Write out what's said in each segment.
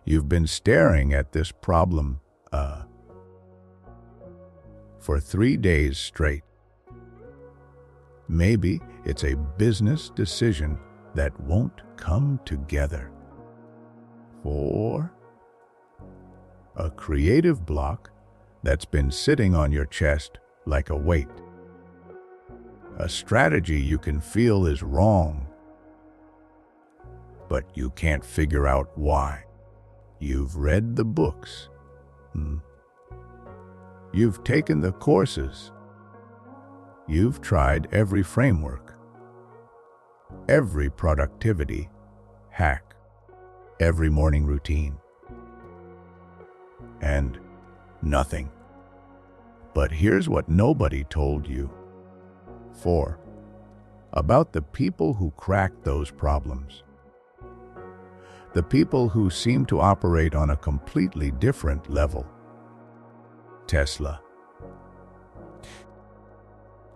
You've been staring at this problem, for 3 days straight. Maybe it's a business decision that won't come together. 4. A creative block that's been sitting on your chest like a weight. A strategy you can feel is wrong, but you can't figure out why. You've read the books. You've taken the courses. You've tried every framework, every productivity hack, every morning routine, and nothing. But here's what nobody told you. 4. About the people who cracked those problems. The people who seem to operate on a completely different level. Tesla,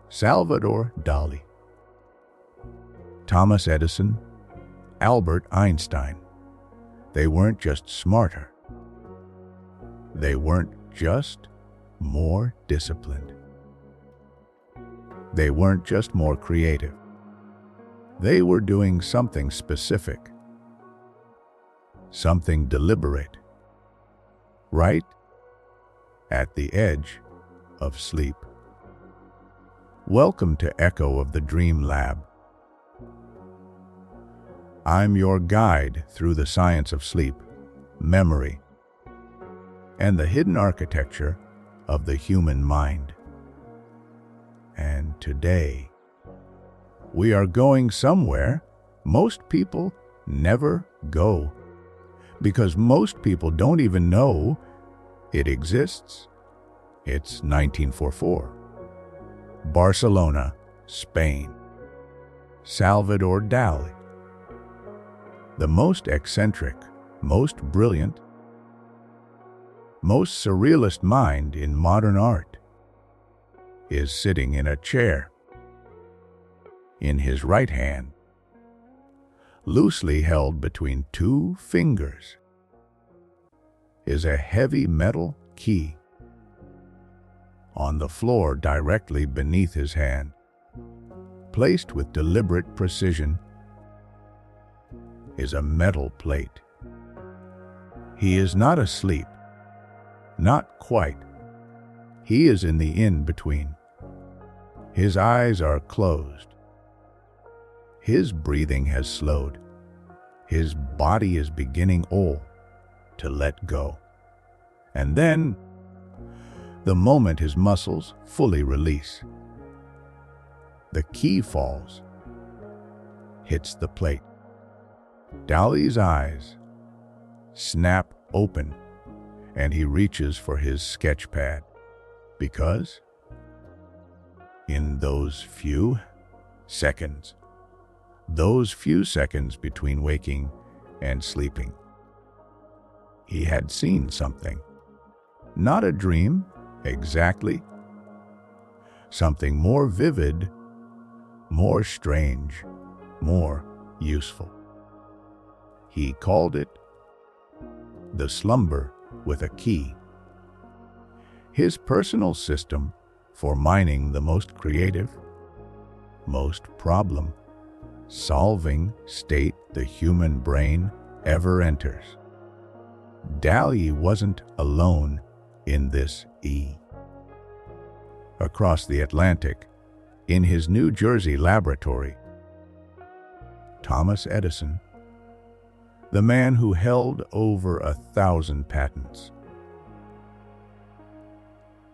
Salvador Dali, Thomas Edison, Albert Einstein. They weren't just smarter. They weren't just more disciplined. They weren't just more creative. They were doing something specific, something deliberate, right at the edge of sleep. Welcome to Echo of the Dream Lab. I'm your guide through the science of sleep, memory, and the hidden architecture of the human mind. And today, we are going somewhere most people never go, because most people don't even know it exists. It's 1944. Barcelona, Spain. Salvador Dali. The most eccentric, most brilliant, most surrealist mind in modern art is sitting in a chair. In his right hand, loosely held between 2 fingers, is a heavy metal key. On the floor directly beneath his hand, placed with deliberate precision, is a metal plate. He is not asleep. Not quite. He is in the in-between. His eyes are closed. His breathing has slowed. His body is beginning to let go. And then, the moment his muscles fully release, the key falls, hits the plate. Dali's eyes snap open, and he reaches for his sketch pad, because in those few seconds between waking and sleeping, he had seen something. Not a dream, exactly. Something more vivid, more strange, more useful. He called it the slumber with a key. His personal system for mining the most creative, most problem-solving state the human brain ever enters. Dali wasn't alone in this Across the Atlantic, in his New Jersey laboratory, Thomas Edison, the man who held over 1,000 patents,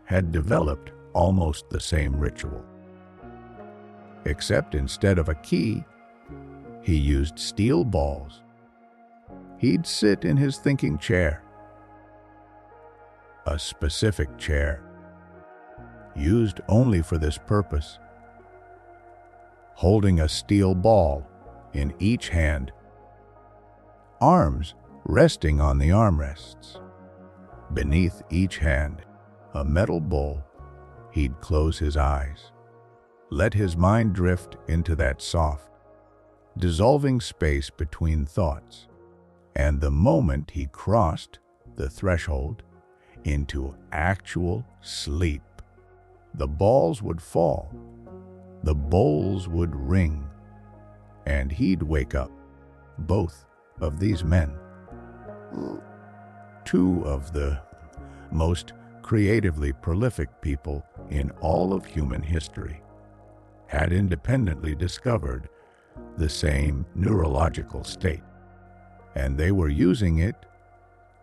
had developed almost the same ritual. Except instead of a key, he used steel balls. He'd sit in his thinking chair, a specific chair, used only for this purpose, holding a steel ball in each hand, arms resting on the armrests. Beneath each hand, a metal bowl. He'd close his eyes, let his mind drift into that soft, dissolving space between thoughts, And the moment he crossed the threshold into actual sleep, the balls would fall, the bowls would ring, and he'd wake up. Both of these men, two of the most creatively prolific people in all of human history, had independently discovered the same neurological state, and they were using it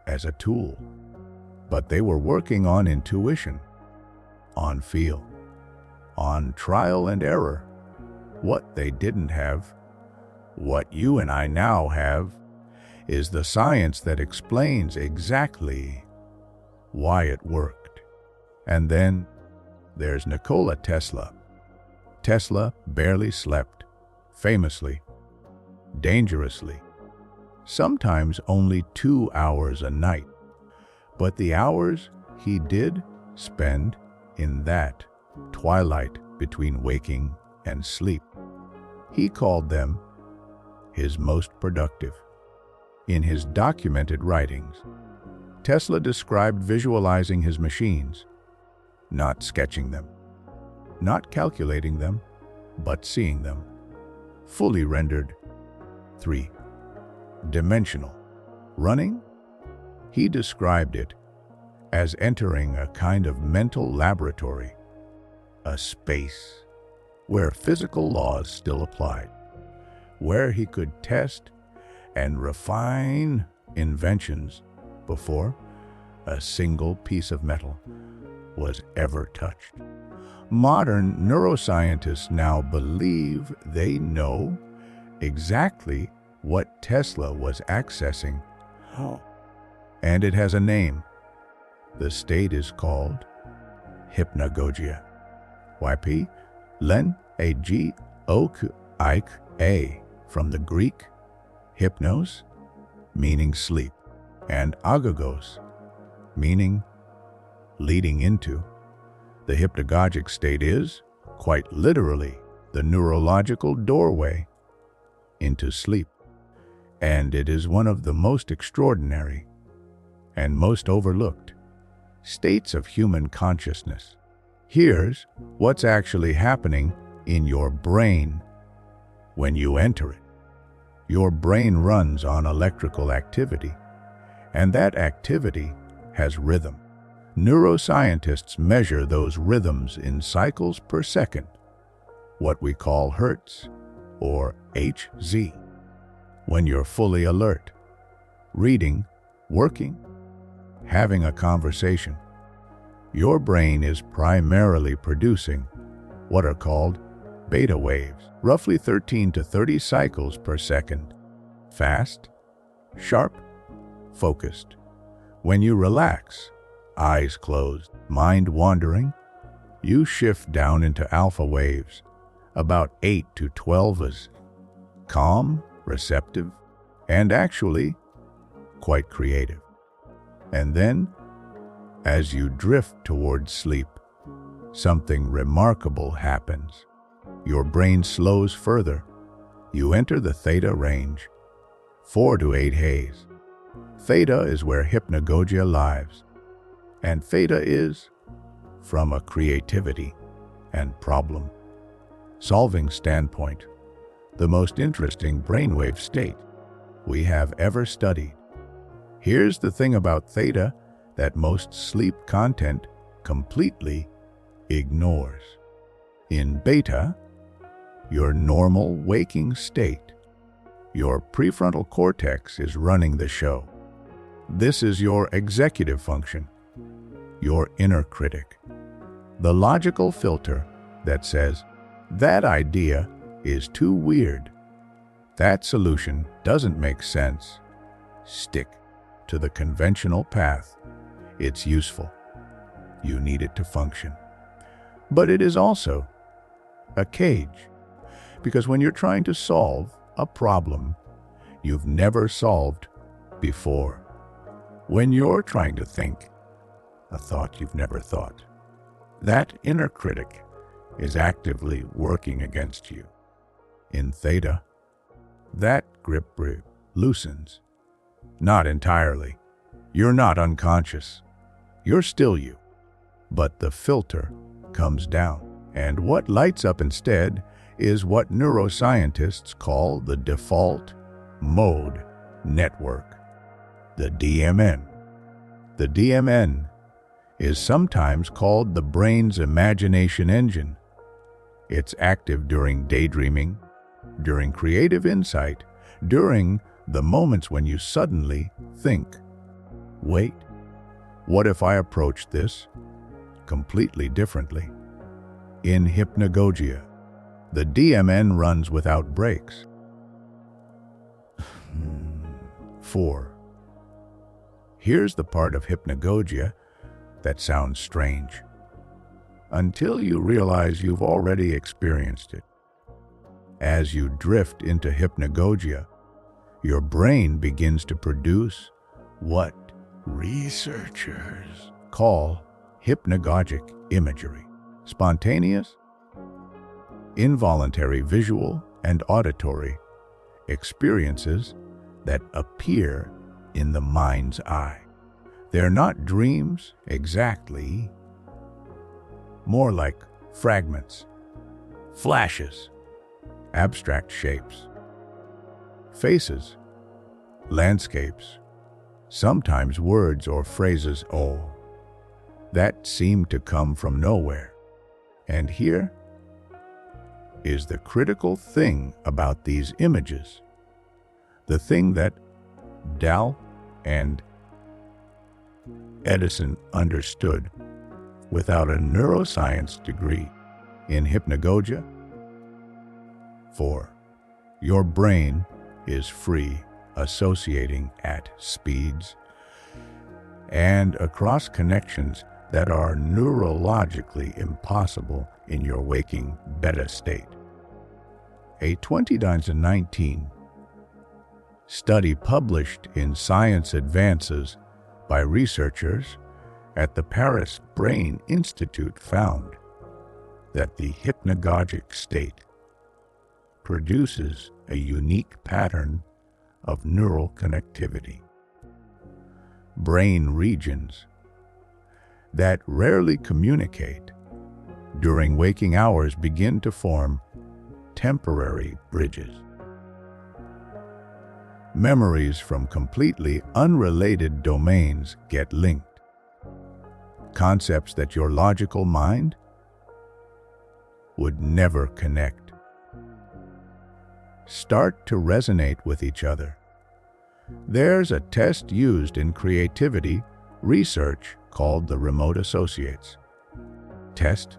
as a tool. But they were working on intuition, on feel, on trial and error. What they didn't have, what you and I now have, is the science that explains exactly why it worked. And then there's Nikola Tesla. Tesla barely slept, famously, dangerously, sometimes only 2 hours a night. But the hours he did spend in that twilight between waking and sleep, he called them his most productive. In his documented writings, Tesla described visualizing his machines, not sketching them, not calculating them, but seeing them, fully rendered, 3-dimensional. Running? He described it as entering a kind of mental laboratory, a space where physical laws still applied, where he could test and refine inventions before a single piece of metal was ever touched. Modern neuroscientists now believe they know exactly what Tesla was accessing. And it has a name. The state is called hypnagogia. YP len a g o k I k a, from the Greek hypnos, meaning sleep, and agogos, meaning leading into. The hypnagogic state is, quite literally, the neurological doorway into sleep. And it is one of the most extraordinary and most overlooked states of human consciousness. Here's what's actually happening in your brain when you enter it. Your brain runs on electrical activity, and that activity has rhythm. Neuroscientists measure those rhythms in cycles per second, what we call hertz, or Hz. When you're fully alert, reading, working, having a conversation, your brain is primarily producing what are called beta waves, roughly 13 to 30 cycles per second. Fast, sharp, focused. When you relax, eyes closed, mind wandering, you shift down into alpha waves, about 8 to 12s, calm, receptive, and actually quite creative. And then, as you drift towards sleep, something remarkable happens. Your brain slows further. You enter the theta range, 4 to 8 haze. Theta is where hypnagogia lives, and theta is, from a creativity and problem-solving standpoint, the most interesting brainwave state we have ever studied. Here's the thing about theta that most sleep content completely ignores. In beta, your normal waking state, your prefrontal cortex is running the show. This is your executive function, your inner critic, the logical filter that says, that idea is too weird. That solution doesn't make sense. Stick to the conventional path. It's useful. You need it to function. But it is also a cage, because when you're trying to solve a problem you've never solved before, when you're trying to think a thought you've never thought, that inner critic is actively working against you. In theta, that grip loosens. Not entirely. You're not unconscious. You're still you. But the filter comes down. And what lights up instead is what neuroscientists call the default mode network, the DMN. The DMN is sometimes called the brain's imagination engine. It's active during daydreaming, during creative insight, during the moments when you suddenly think, wait, what if I approached this completely differently? In hypnagogia, the DMN runs without breaks. 4. Here's the part of hypnagogia that sounds strange, until you realize you've already experienced it. As you drift into hypnagogia, your brain begins to produce what researchers call hypnagogic imagery. Spontaneous, involuntary visual and auditory experiences that appear in the mind's eye. They're not dreams exactly, more like fragments, flashes, abstract shapes, faces, landscapes, sometimes words or phrases, that seem to come from nowhere. And here is the critical thing about these images, the thing that Dal and Edison understood without a neuroscience degree. In hypnagogia, 4. Your brain is free, associating at speeds and across connections that are neurologically impossible in your waking beta state. A 2019 study published in Science Advances by researchers at the Paris Brain Institute found that the hypnagogic state produces a unique pattern of neural connectivity. Brain regions that rarely communicate during waking hours begin to form temporary bridges. Memories from completely unrelated domains get linked. Concepts that your logical mind would never connect start to resonate with each other. There's a test used in creativity research called the remote associates test,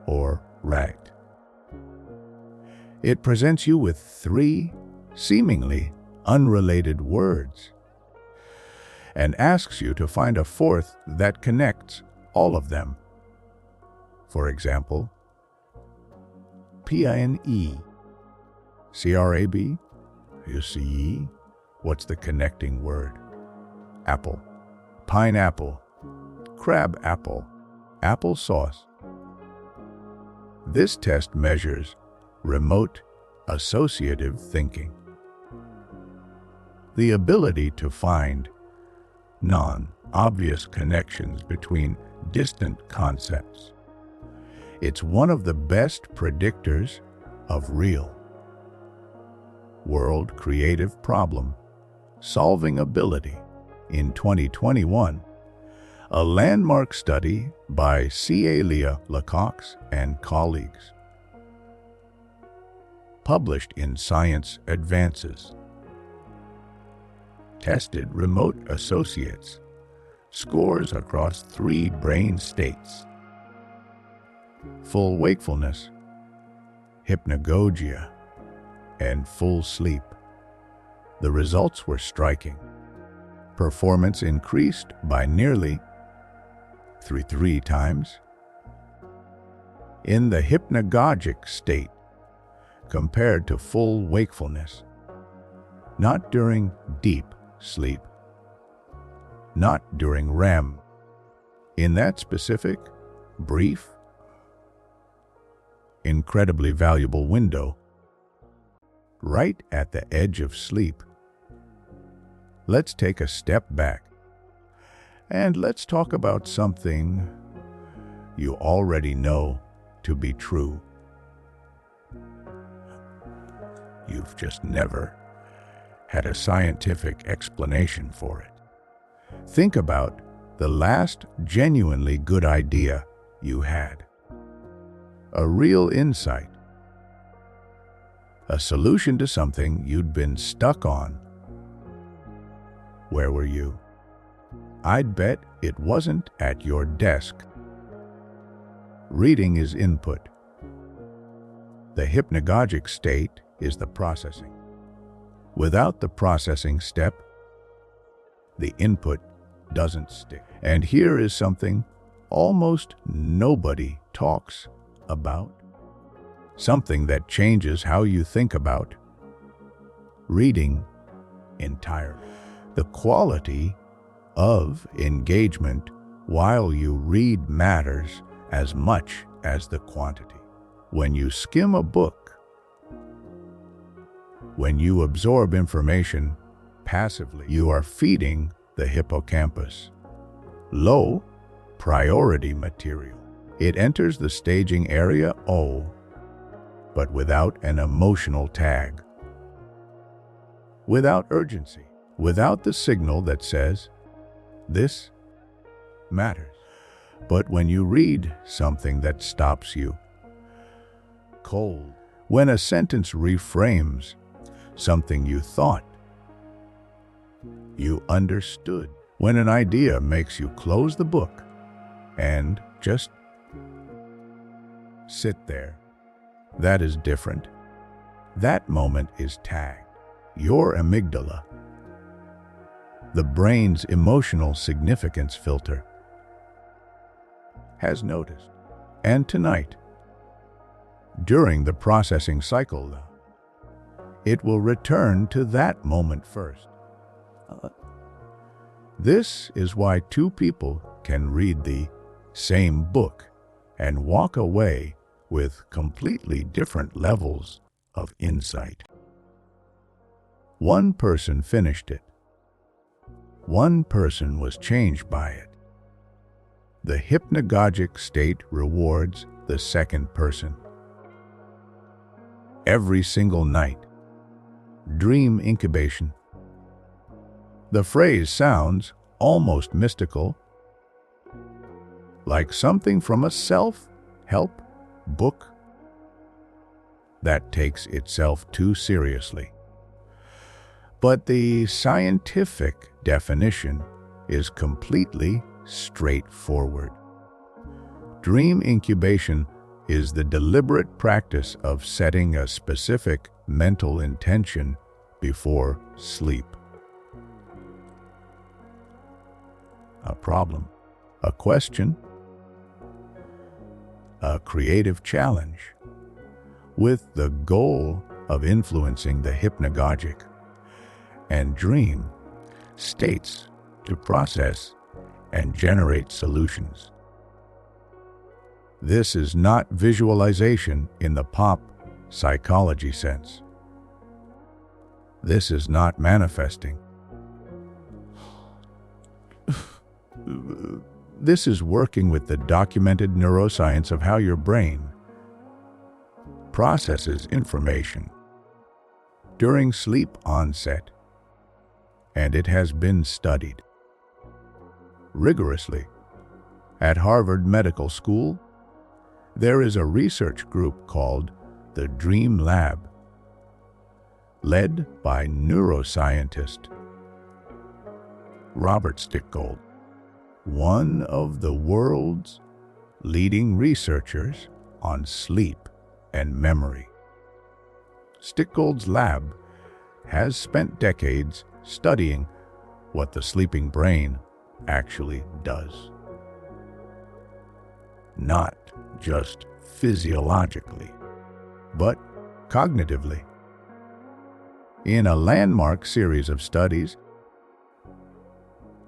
or RAGT. It presents you with 3 seemingly unrelated words and asks you to find a 4th that connects all of them. For example, PINE, CRAB, you see, what's the connecting word? Apple, pineapple, crab apple, applesauce. This test measures remote associative thinking, the ability to find non-obvious connections between distant concepts. It's one of the best predictors of real-world creative problem-solving ability. In 2021, a landmark study by Célia Lecoq and colleagues, published in Science Advances, tested remote associates scores across 3 brain states: full wakefulness, hypnagogia, and full sleep. The results were striking. Performance increased by nearly 3 times in the hypnagogic state compared to full wakefulness. Not during deep sleep, not during REM. In that specific, brief, incredibly valuable window, right at the edge of sleep, let's take a step back and let's talk about something you already know to be true. You've just never had a scientific explanation for it. Think about the last genuinely good idea you had. A real insight. A solution to something you'd been stuck on. Where were you? I'd bet it wasn't at your desk. Reading is input. The hypnagogic state is the processing. Without the processing step, the input doesn't stick. And here is something almost nobody talks about. Something that changes how you think about reading entirely. The quality of engagement while you read matters as much as the quantity. When you skim a book, when you absorb information passively, you are feeding the hippocampus low priority material. It enters the staging area but without an emotional tag, without urgency, without the signal that says, this matters. But when you read something that stops you cold, when a sentence reframes something you thought you understood, when an idea makes you close the book and just sit there, that is different. That moment is tagged. Your amygdala, the brain's emotional significance filter, has noticed. And tonight, during the processing cycle, it will return to that moment first. This is why two people can read the same book and walk away with completely different levels of insight. One person finished it. One person was changed by it. The hypnagogic state rewards the second person. Every single night. Dream incubation. The phrase sounds almost mystical, like something from a self-help book that takes itself too seriously. But the scientific definition is completely straightforward. Dream incubation is the deliberate practice of setting a specific mental intention before sleep. A problem, a question, a creative challenge, with the goal of influencing the hypnagogic and dream states to process and generate solutions. This is not visualization in the pop psychology sense. This is not manifesting. This is working with the documented neuroscience of how your brain processes information during sleep onset, and it has been studied rigorously. At Harvard Medical School, there is a research group called the Dream Lab, led by neuroscientist Robert Stickgold, one of the world's leading researchers on sleep and memory. Stickgold's lab has spent decades studying what the sleeping brain actually does. Not just physiologically, but cognitively. In a landmark series of studies,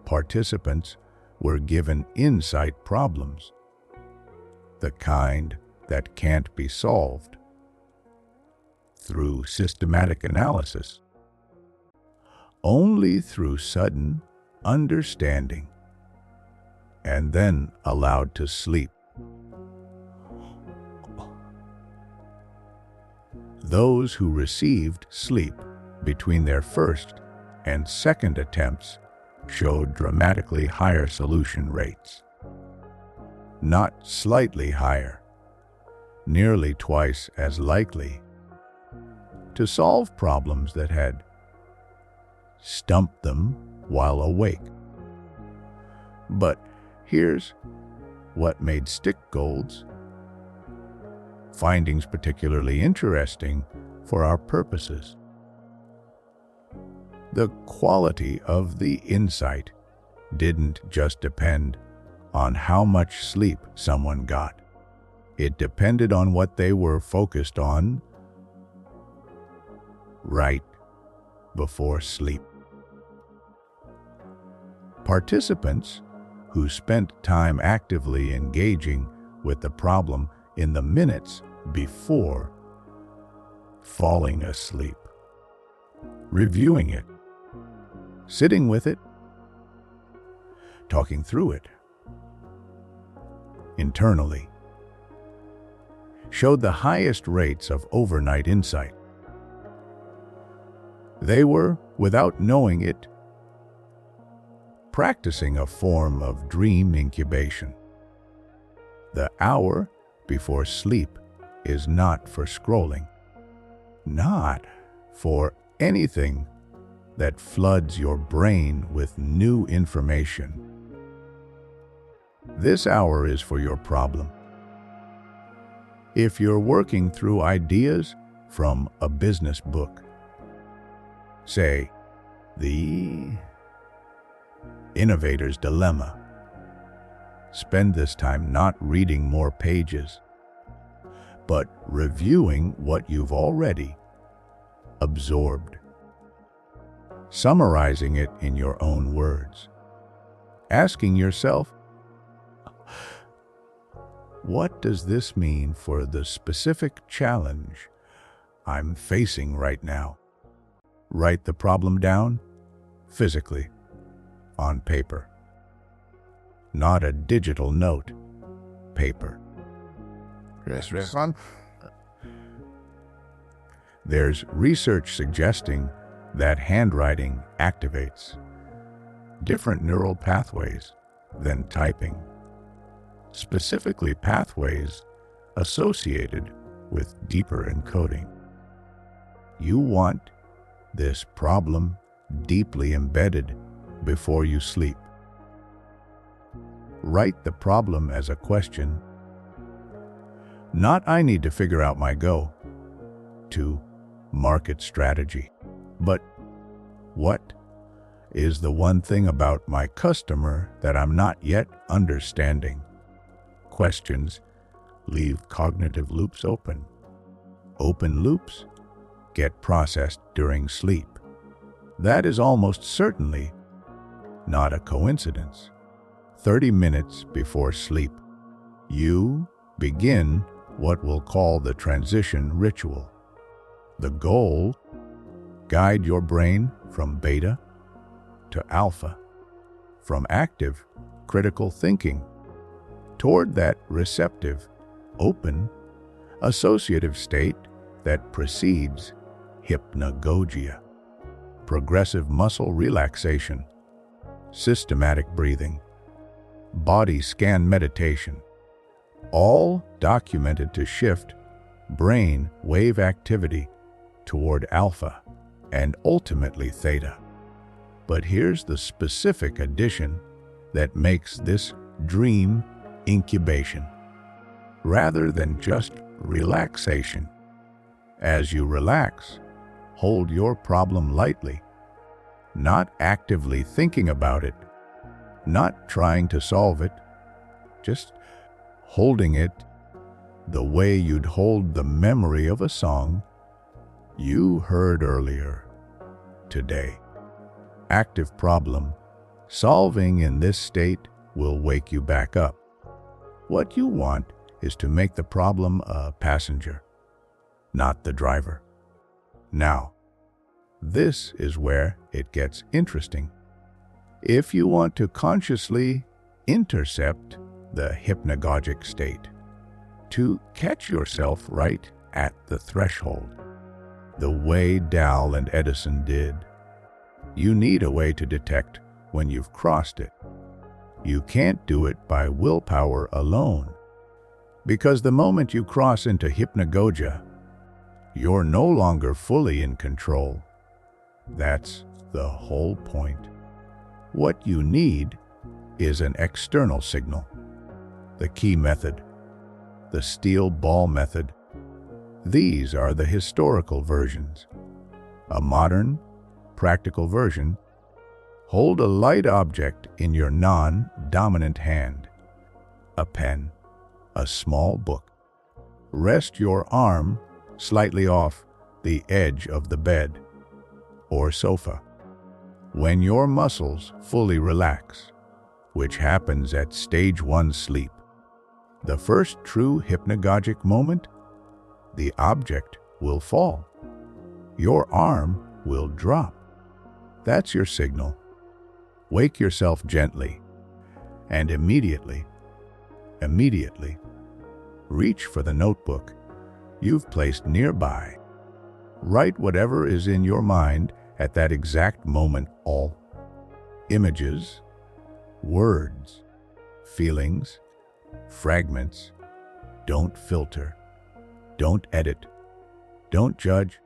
participants were given insight problems, the kind that can't be solved through systematic analysis, only through sudden understanding, and then allowed to sleep. Those who received sleep between their first and second attempts showed dramatically higher solution rates. Not slightly higher, nearly twice as likely to solve problems that had stumped them while awake. But here's what made Stickgold's findings particularly interesting for our purposes. The quality of the insight didn't just depend on how much sleep someone got. It depended on what they were focused on right before sleep. Participants who spent time actively engaging with the problem in the minutes before falling asleep, reviewing it, sitting with it, talking through it internally, showed the highest rates of overnight insight. They were, without knowing it, practicing a form of dream incubation. The hour before sleep is not for scrolling, not for anything that floods your brain with new information. This hour is for your problem. If you're working through ideas from a business book, say, The Innovator's Dilemma, spend this time not reading more pages, but reviewing what you've already absorbed, summarizing it in your own words, asking yourself, what does this mean for the specific challenge I'm facing right now? Write the problem down physically on paper, not a digital note, paper. Yes, son. There's research suggesting that handwriting activates different neural pathways than typing, specifically pathways associated with deeper encoding. You want this problem deeply embedded before you sleep. Write the problem as a question, not I need to figure out my go-to market strategy, but what is the one thing about my customer that I'm not yet understanding? Questions leave cognitive loops open. Open loops get processed during sleep. That is almost certainly not a coincidence. 30 minutes before sleep, you begin what we'll call the transition ritual. The goal: guide your brain from beta to alpha, from active, critical thinking toward that receptive, open, associative state that precedes hypnagogia, progressive muscle relaxation, systematic breathing, body scan meditation, all documented to shift brain wave activity toward alpha and ultimately theta. But here's the specific addition that makes this dream incubation rather than just relaxation. As you relax, hold your problem lightly, not actively thinking about it, not trying to solve it, just holding it the way you'd hold the memory of a song you heard earlier today. Active problem solving in this state will wake you back up. What you want is to make the problem a passenger, not the driver. Now, this is where it gets interesting. If you want to consciously intercept the hypnagogic state, to catch yourself right at the threshold, the way Dal and Edison did, you need a way to detect when you've crossed it. You can't do it by willpower alone, because the moment you cross into hypnagogia, you're no longer fully in control. That's the whole point. What you need is an external signal. The key method, the steel ball method. These are the historical versions. A modern, practical version: hold a light object in your non-dominant hand, a pen, a small book. Rest your arm slightly off the edge of the bed or sofa. When your muscles fully relax, which happens at stage 1 sleep, the first true hypnagogic moment, the object will fall. Your arm will drop. That's your signal. Wake yourself gently, and immediately, reach for the notebook you've placed nearby. Write whatever is in your mind at that exact moment, all images, words, feelings, fragments. Don't filter, don't edit, don't judge.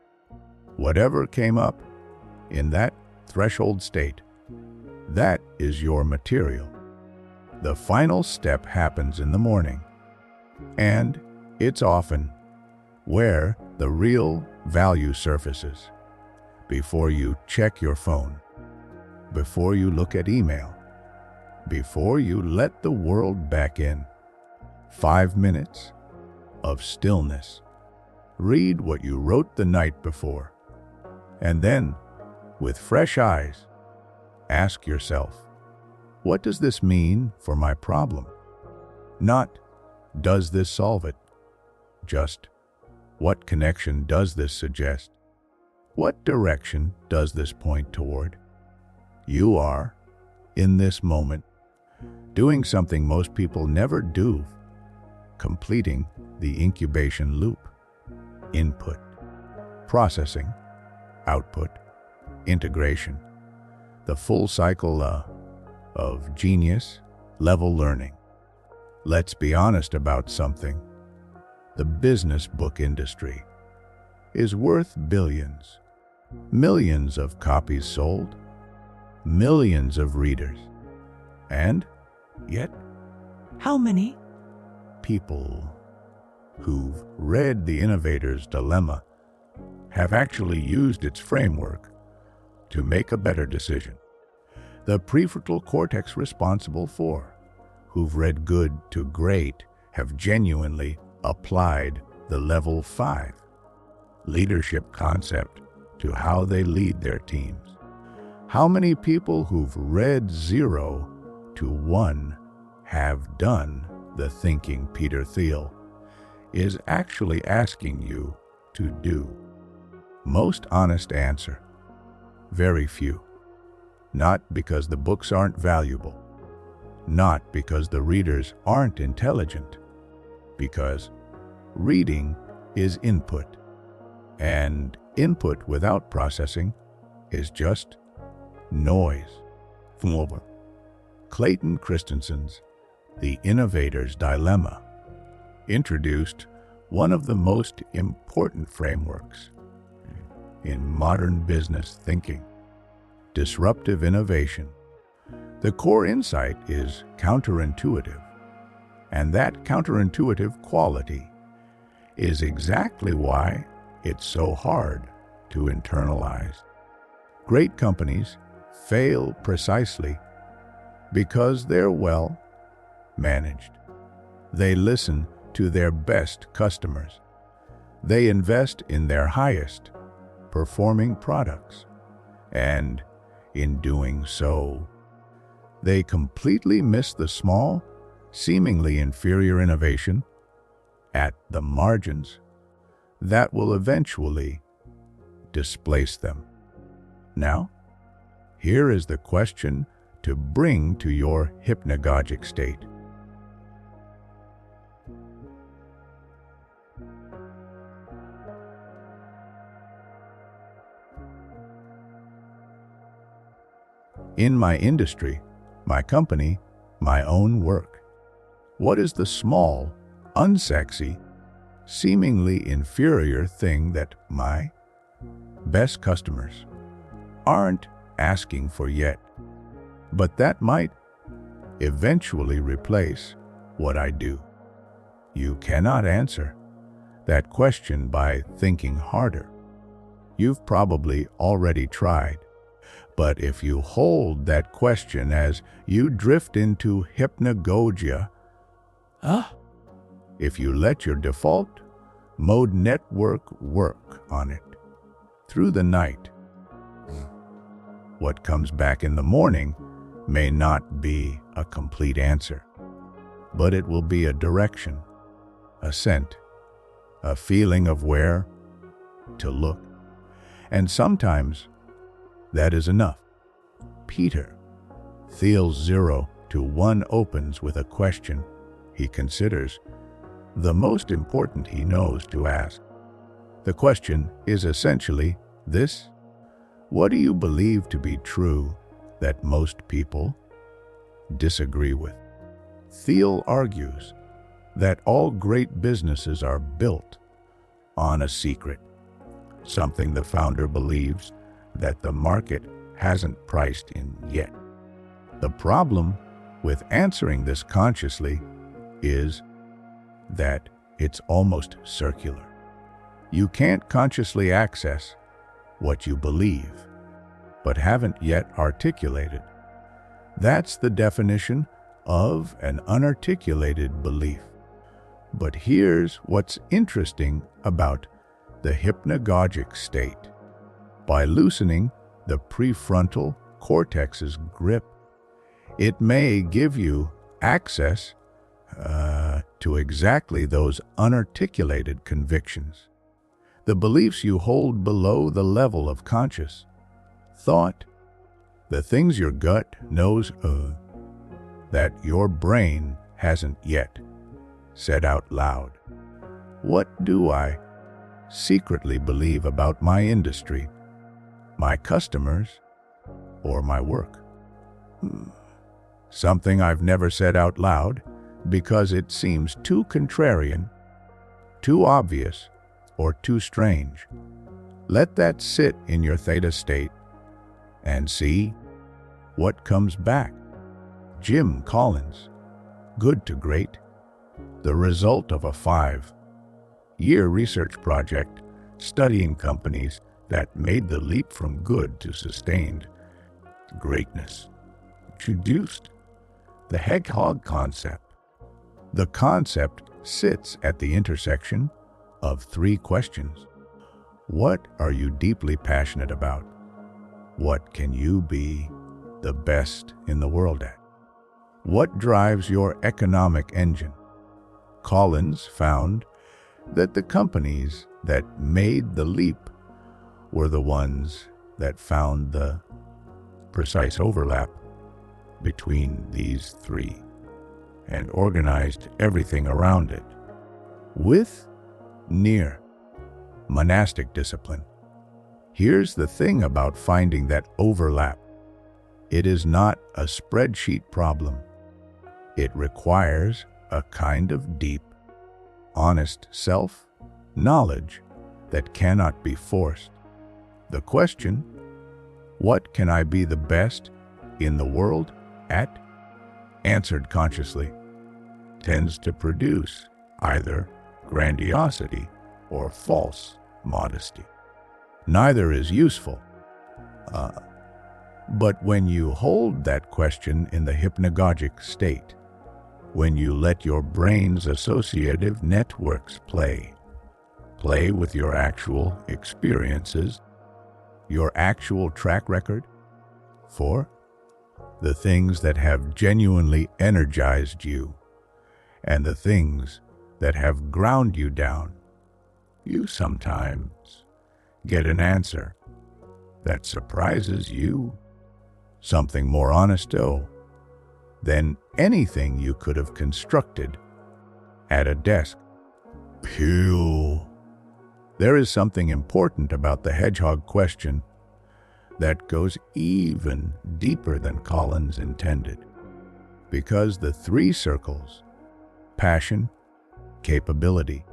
Whatever came up in that threshold state, that is your material. The final step happens in the morning, and it's often where the real value surfaces. Before you check your phone, before you look at email, before you let the world back in. 5 minutes of stillness. Read what you wrote the night before, and then, with fresh eyes, ask yourself, what does this mean for my problem? Not, does this solve it? Just, what connection does this suggest? What direction does this point toward? You are, in this moment, doing something most people never do, completing the incubation loop. Input, processing, output, integration. The full cycle of genius-level learning. Let's be honest about something. The business book industry is worth billions. Millions of copies sold, millions of readers. And yet, How many? people who've read The Innovator's Dilemma have actually used its framework to make a better decision. The prefrontal cortex responsible for, who've read Good to Great, have genuinely applied the level 5 leadership concept to how they lead their teams. How many people who've read 0 to 1 have done the thinking Peter Thiel is actually asking you to do? Most honest answer, very few. Not because the books aren't valuable, not because the readers aren't intelligent, because reading is input, and input without processing is just noise. Clayton Christensen's The Innovator's Dilemma introduced one of the most important frameworks in modern business thinking: disruptive innovation. The core insight is counterintuitive, and that counterintuitive quality is exactly why it's so hard to internalize. Great companies fail precisely because they're well managed. They listen to their best customers. They invest in their highest performing products. And in doing so, they completely miss the small, seemingly inferior innovation at the margins that will eventually displace them. Now, here is the question to bring to your hypnagogic state. In my industry, my company, my own work, what is the small, unsexy, seemingly inferior thing that my best customers aren't asking for yet, but that might eventually replace what I do? You cannot answer that question by thinking harder. You've probably already tried. But if you hold that question as you drift into hypnagogia, if you let your default mode network work on it through the night, what comes back in the morning may not be a complete answer, but it will be a direction, a scent, a feeling of where to look. And sometimes that is enough. Peter, Thiel's 0 to 1 opens with a question he considers the most important he knows to ask. The question is essentially this: what do you believe to be true that most people disagree with? Thiel argues that all great businesses are built on a secret, something the founder believes that the market hasn't priced in yet. The problem with answering this consciously is that it's almost circular. You can't consciously access what you believe, but haven't yet articulated. That's the definition of an unarticulated belief. But here's what's interesting about the hypnagogic state. By loosening the prefrontal cortex's grip, it may give you access to exactly those unarticulated convictions, the beliefs you hold below the level of conscious thought, the things your gut knows that your brain hasn't yet said out loud. What do I secretly believe about my industry, my customers, or my work? Something I've never said out loud because it seems too contrarian, too obvious, or too strange. Let that sit in your theta state and see what comes back. Jim Collins, Good to Great, the result of a 5-year research project studying companies that made the leap from good to sustained greatness, introduced the hedgehog concept. The concept sits at the intersection of 3 questions. What are you deeply passionate about? What can you be the best in the world at? What drives your economic engine? Collins found that the companies that made the leap were the ones that found the precise overlap between these 3 and organized everything around it with near monastic discipline. Here's the thing about finding that overlap. It is not a spreadsheet problem. It requires a kind of deep, honest self-knowledge that cannot be forced. The question, what can I be the best in the world at, answered consciously, tends to produce either grandiosity or false modesty. Neither is useful. But when you hold that question in the hypnagogic state, when you let your brain's associative networks play with your actual experiences, your actual track record, for the things that have genuinely energized you and the things that have ground you down, you sometimes get an answer that surprises you. Something more honest, though, than anything you could have constructed at a desk. Phew. There is something important about the hedgehog question that goes even deeper than Collins intended. Because the three circles, passion, capability,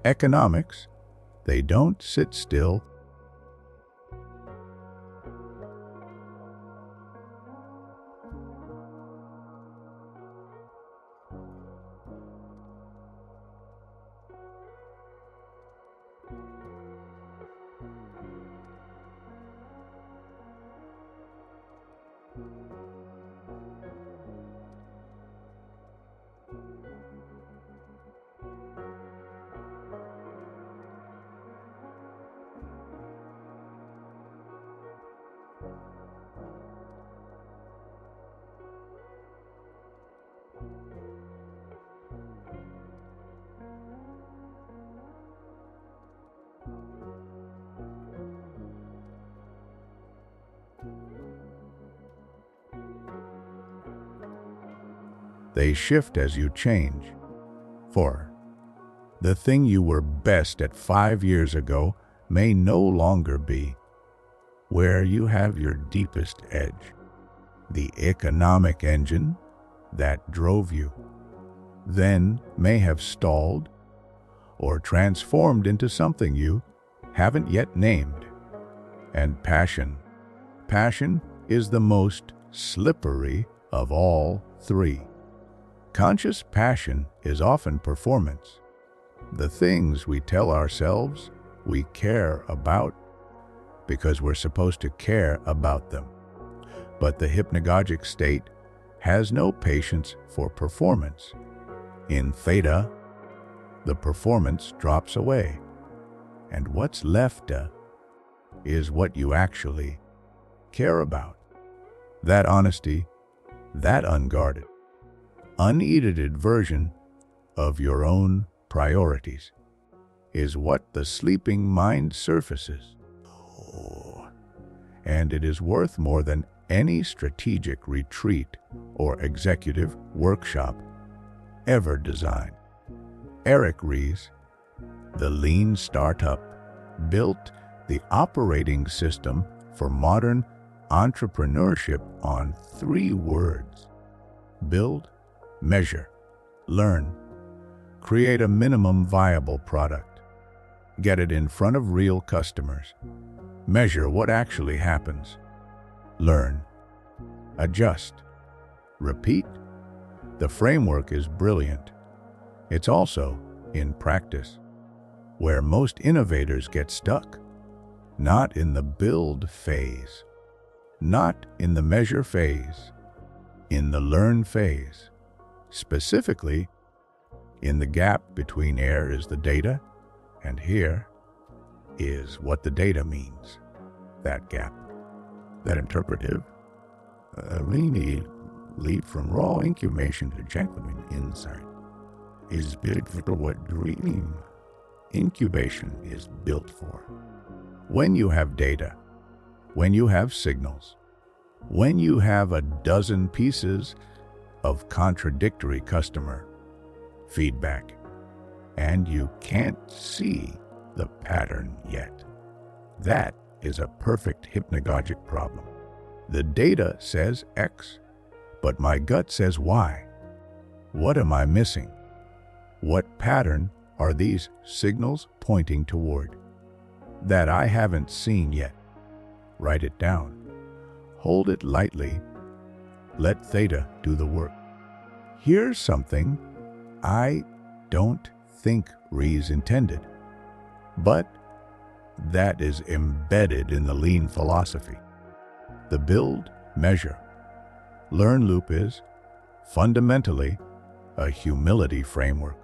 economics, they don't sit still. They shift as you change. For the thing you were best at 5 years ago may no longer be where you have your deepest edge. The economic engine that drove you then may have stalled or transformed into something you haven't yet named. And passion. Passion is the most slippery of all three. Conscious passion is often performance. The things we tell ourselves we care about because we're supposed to care about them. But the hypnagogic state has no patience for performance. In theta, the performance drops away, and what's left is what you actually care about. That honesty, that unguarded, unedited version of your own priorities is what the sleeping mind surfaces. And it is worth more than any strategic retreat or executive workshop ever designed. Eric Ries, the lean startup, built the operating system for modern entrepreneurship on 3 words: build, measure, learn. Create a minimum viable product. Get it in front of real customers. Measure what actually happens. Learn. Adjust. Repeat. The framework is brilliant. It's also in practice, where most innovators get stuck. Not in the build phase, not in the measure phase, in the learn phase. Specifically, in the gap between here is the data, and here is what the data means. That gap, that interpretive, leap from raw incubation to genuine insight, is built for what dream incubation is built for. When you have data, when you have signals, when you have a dozen pieces of contradictory customer feedback, and you can't see the pattern yet, that is a perfect hypnagogic problem. The data says X, but my gut says Y. What am I missing? What pattern are these signals pointing toward that I haven't seen yet? Write it down. Hold it lightly. Let theta do the work. Here's something I don't think Ries intended, but that is embedded in the lean philosophy. The build, measure, learn loop is fundamentally a humility framework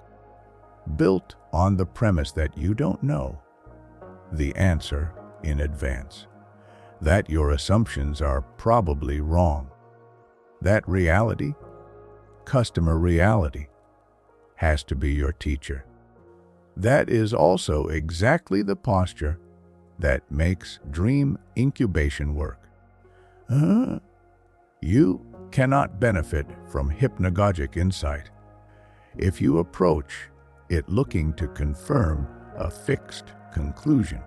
built on the premise that you don't know the answer in advance, that your assumptions are probably wrong, that reality, customer reality, has to be your teacher. That is also exactly the posture that makes dream incubation work. You cannot benefit from hypnagogic insight if you approach it looking to confirm a fixed conclusion.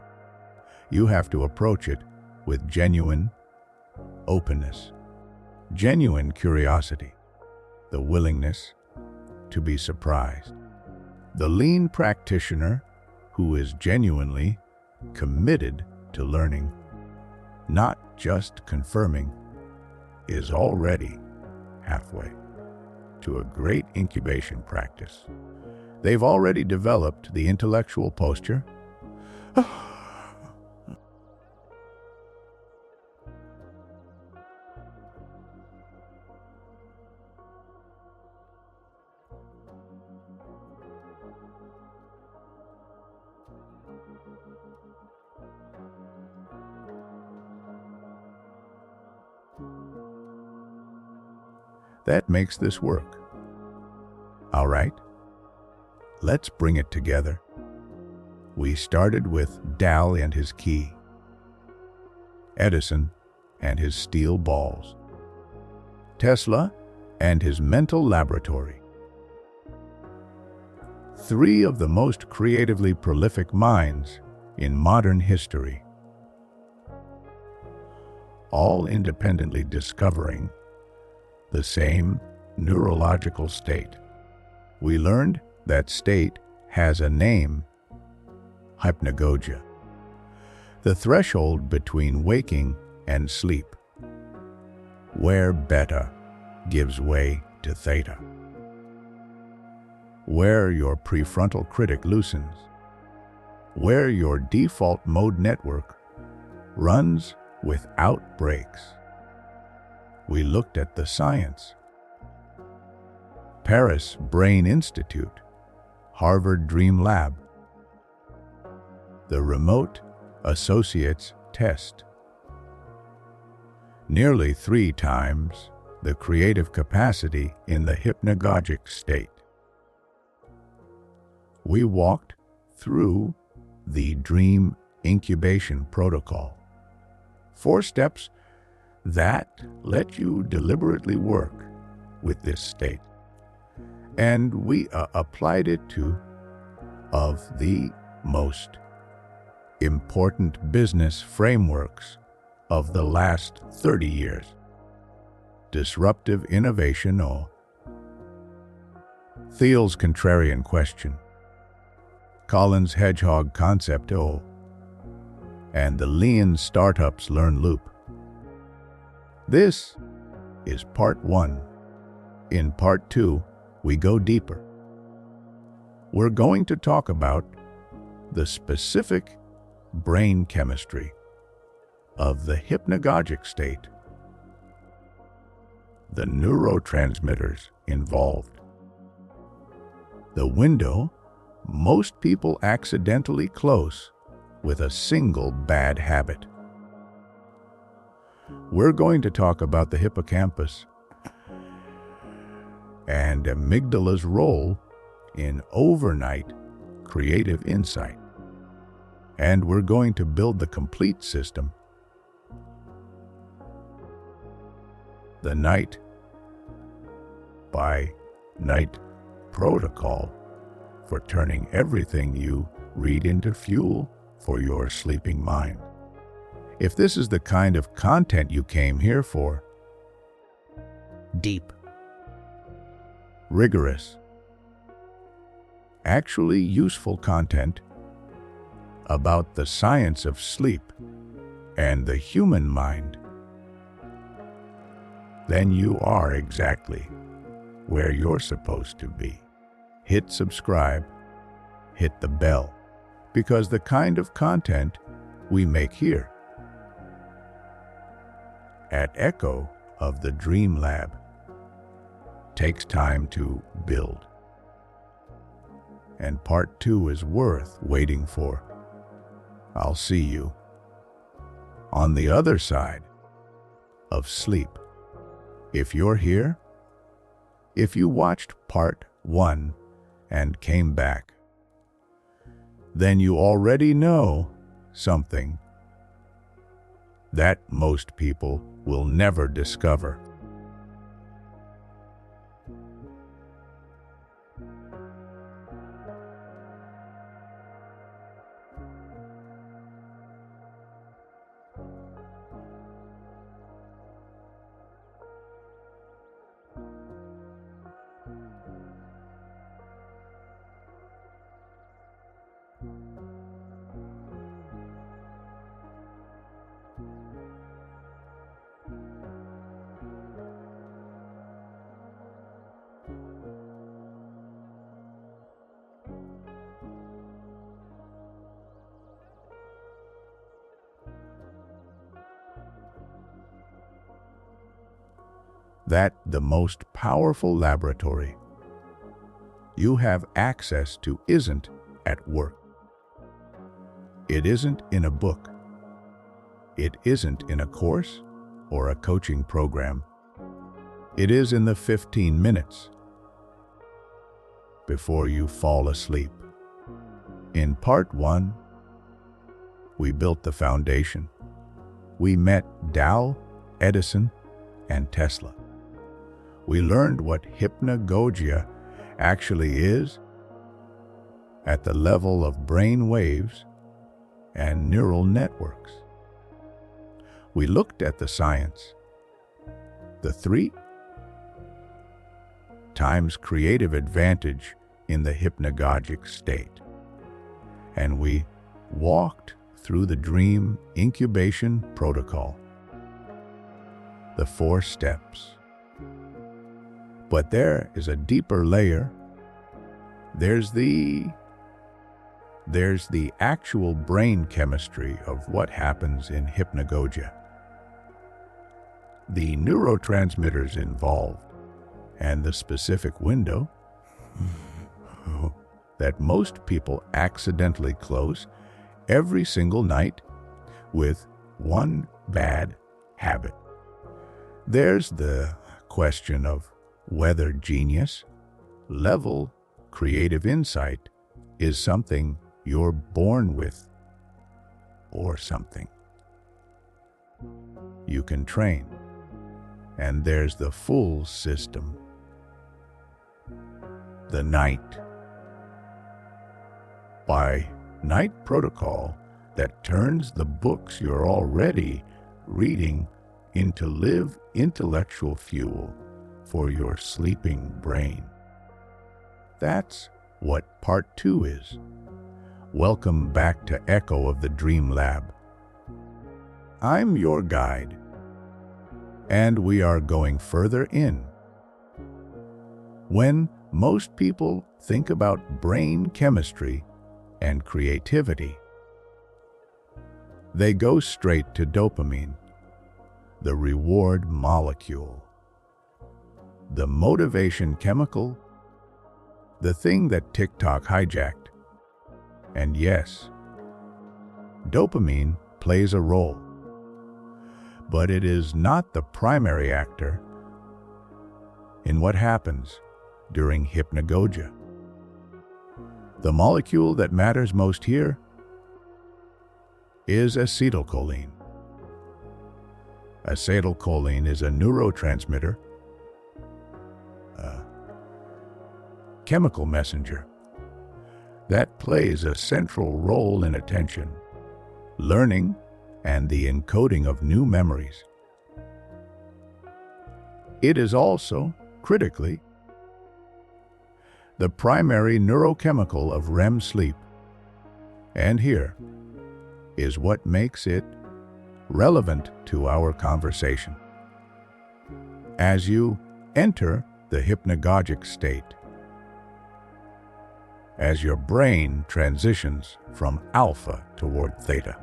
You have to approach it with genuine openness, genuine curiosity, the willingness to be surprised. The lean practitioner who is genuinely committed to learning, not just confirming, is already halfway to a great incubation practice. They've already developed the intellectual posture. That makes this work. All right, let's bring it together. We started with Dal and his key, Edison and his steel balls, Tesla and his mental laboratory. Three of the most creatively prolific minds in modern history, all independently discovering the same neurological state. We learned that state has a name: hypnagogia, the threshold between waking and sleep, where beta gives way to theta, where your prefrontal critic loosens, where your default mode network runs without breaks. We looked at the science: Paris Brain Institute, Harvard Dream Lab, the remote associates test, nearly 3 times the creative capacity in the hypnagogic state. We walked through the dream incubation protocol, 4 steps that let you deliberately work with this state. And we applied it to of the most important business frameworks of the last 30 years. Disruptive innovation, or Thiel's contrarian question, Collins' hedgehog concept, and the lean startups learn loop. This is part 1. In part 2, we go deeper. We're going to talk about the specific brain chemistry of the hypnagogic state, the neurotransmitters involved, the window most people accidentally close with a single bad habit. We're going to talk about the hippocampus and amygdala's role in overnight creative insight. And we're going to build the complete system, the night by night protocol for turning everything you read into fuel for your sleeping mind. If this is the kind of content you came here for, Deep. rigorous, actually useful content about the science of sleep and the human mind, then you are exactly where you're supposed to be. Hit subscribe, hit the bell, because the kind of content we make here at Echo of the Dream Lab takes time to build. And part 2 is worth waiting for. I'll see you on the other side of sleep. If you're here, if you watched part 1 and came back, then you already know something that most people will never discover. That the most powerful laboratory you have access to isn't at work. It isn't in a book. It isn't in a course or a coaching program. It is in the 15 minutes before you fall asleep. In part 1, we built the foundation. We met Dow, Edison, and Tesla. We learned what hypnagogia actually is at the level of brain waves and neural networks. We looked at the science, the 3 times creative advantage in the hypnagogic state, and we walked through the dream incubation protocol, the 4 steps. But there is a deeper layer. There's the actual brain chemistry of what happens in hypnagogia. The neurotransmitters involved and the specific window that most people accidentally close every single night with one bad habit. There's the question of whether genius level creative insight is something you're born with or something you can train. And there's the full system, the night by night protocol that turns the books you're already reading into live intellectual fuel for your sleeping brain. That's what part 2 is. Welcome back to Echo of the Dream Lab. I'm your guide, and we are going further in. When most people think about brain chemistry and creativity, they go straight to dopamine, the reward molecule, the motivation chemical, the thing that TikTok hijacked. And yes, dopamine plays a role, but it is not the primary actor in what happens during hypnagogia. The molecule that matters most here is acetylcholine. Acetylcholine is a neurotransmitter, a chemical messenger that plays a central role in attention, learning, and the encoding of new memories. It is also, critically, the primary neurochemical of REM sleep. And here is what makes it relevant to our conversation. As you enter the hypnagogic state, as your brain transitions from alpha toward theta,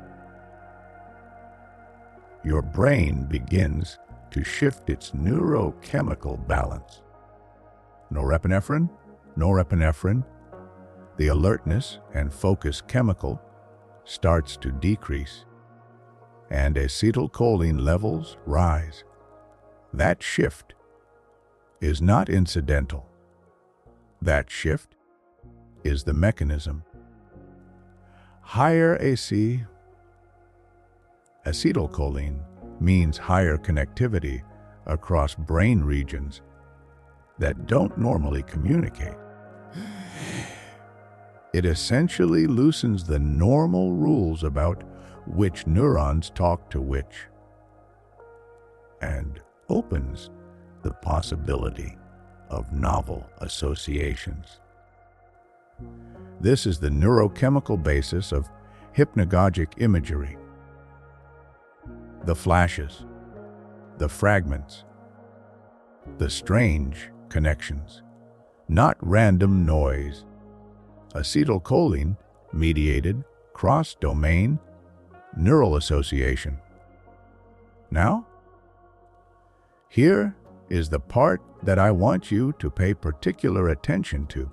your brain begins to shift its neurochemical balance. Norepinephrine, the alertness and focus chemical, starts to decrease, and acetylcholine levels rise. That shift is not incidental. That shift is the mechanism. Higher AC Acetylcholine means higher connectivity across brain regions that don't normally communicate. It essentially loosens the normal rules about which neurons talk to which and opens the possibility of novel associations. This is the neurochemical basis of hypnagogic imagery. The flashes, the fragments, the strange connections, not random noise. Acetylcholine-mediated cross-domain neural association. Now, here is the part that I want you to pay particular attention to,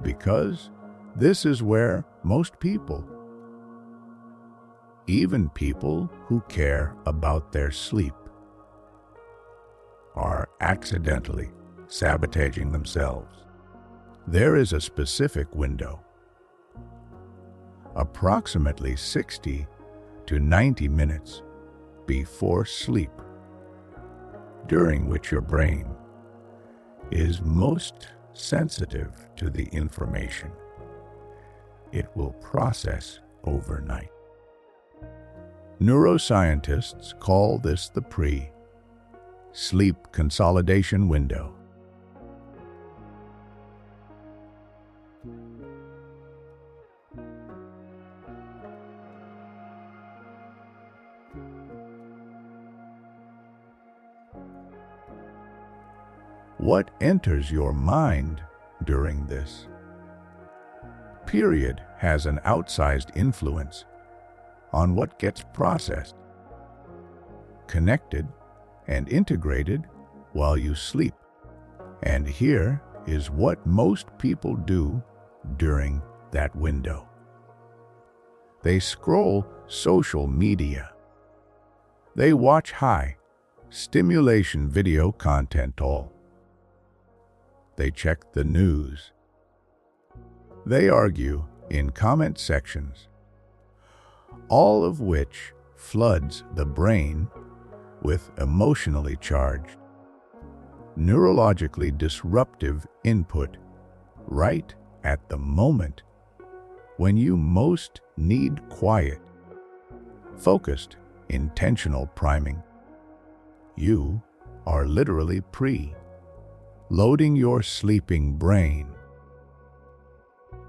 because this is where most people, even people who care about their sleep, are accidentally sabotaging themselves. There is a specific window, approximately 60 to 90 minutes before sleep, during which your brain is most sensitive to the information it will process overnight. Neuroscientists call this the pre-sleep consolidation window. What enters your mind during this period has an outsized influence on what gets processed, connected, and integrated while you sleep. And here is what most people do during that window. They scroll social media. They watch high-stimulation video content all. They check the news. They argue in comment sections, all of which floods the brain with emotionally charged, neurologically disruptive input right at the moment when you most need quiet, focused, intentional priming. You are literally loading your sleeping brain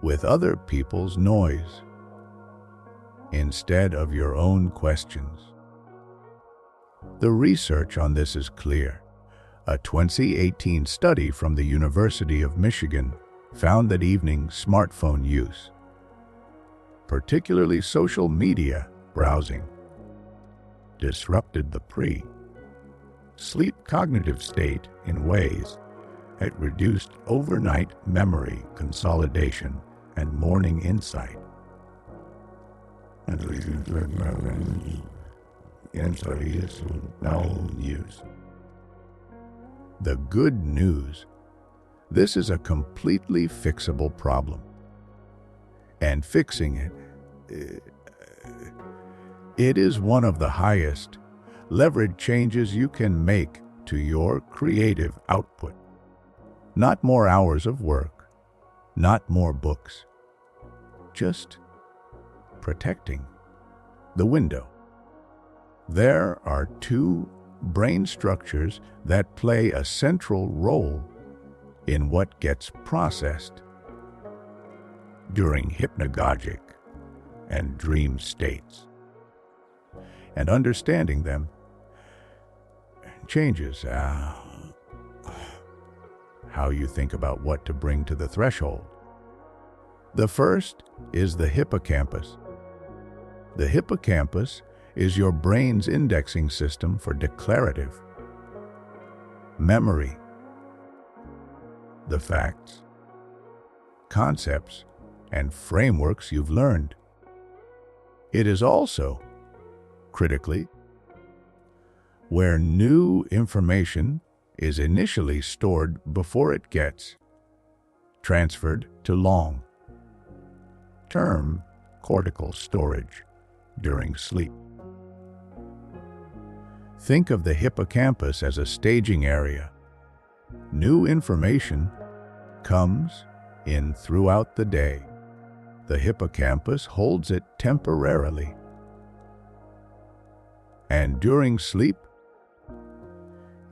with other people's noise instead of your own questions. The research on this is clear. A 2018 study from the University of Michigan found that evening smartphone use, particularly social media browsing, disrupted the pre-sleep cognitive state in ways that reduced overnight memory consolidation and morning insight. The good news: this is a completely fixable problem. And fixing it is one of the highest leverage changes you can make to your creative output. Not more hours of work, not more books, just protecting the window. There are two brain structures that play a central role in what gets processed during hypnagogic and dream states. And understanding them changes how you think about what to bring to the threshold. The first is the hippocampus. The hippocampus is your brain's indexing system for declarative memory, the facts, concepts, and frameworks you've learned. It is also, critically, where new information is initially stored before it gets transferred to long-term cortical storage during sleep. Think of the hippocampus as a staging area. New information comes in throughout the day. The hippocampus holds it temporarily. And during sleep,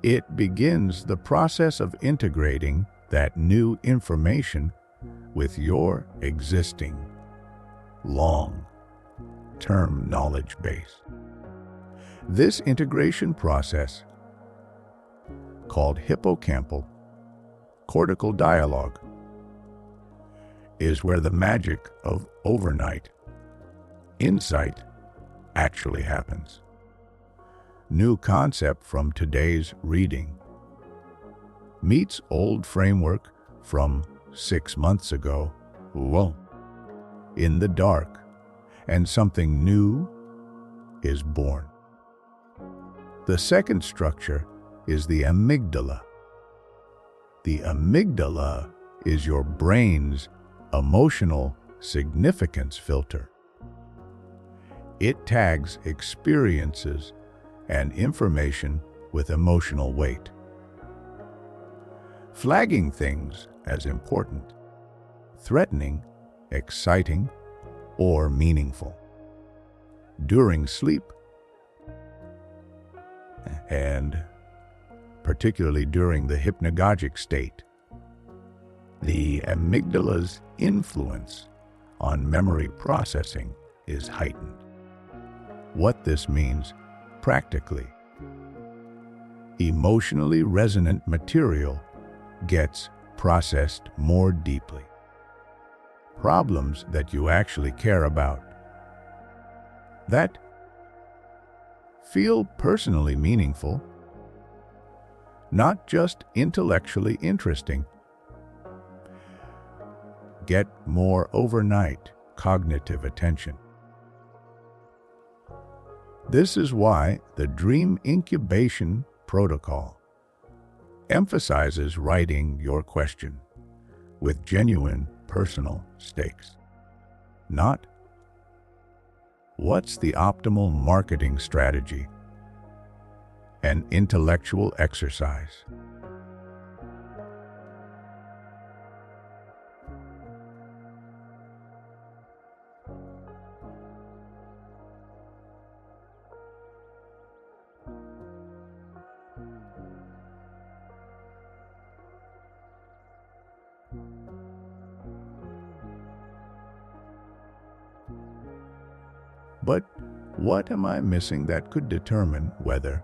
it begins the process of integrating that new information with your existing long-term knowledge base. This integration process, called hippocampal cortical dialogue, is where the magic of overnight insight actually happens. New concept from today's reading meets old framework from 6 months ago. Whoa. In the dark, and something new is born. The second structure is the amygdala. The amygdala is your brain's emotional significance filter. It tags experiences and information with emotional weight, flagging things as important, threatening, exciting, or meaningful. During sleep, and particularly during the hypnagogic state, the amygdala's influence on memory processing is heightened. What this means practically: emotionally resonant material gets processed more deeply. Problems that you actually care about, that feel personally meaningful, not just intellectually interesting, get more overnight cognitive attention. This is why the dream incubation protocol emphasizes writing your question with genuine personal stakes. Not, what's the optimal marketing strategy? An intellectual exercise. But what am I missing that could determine whether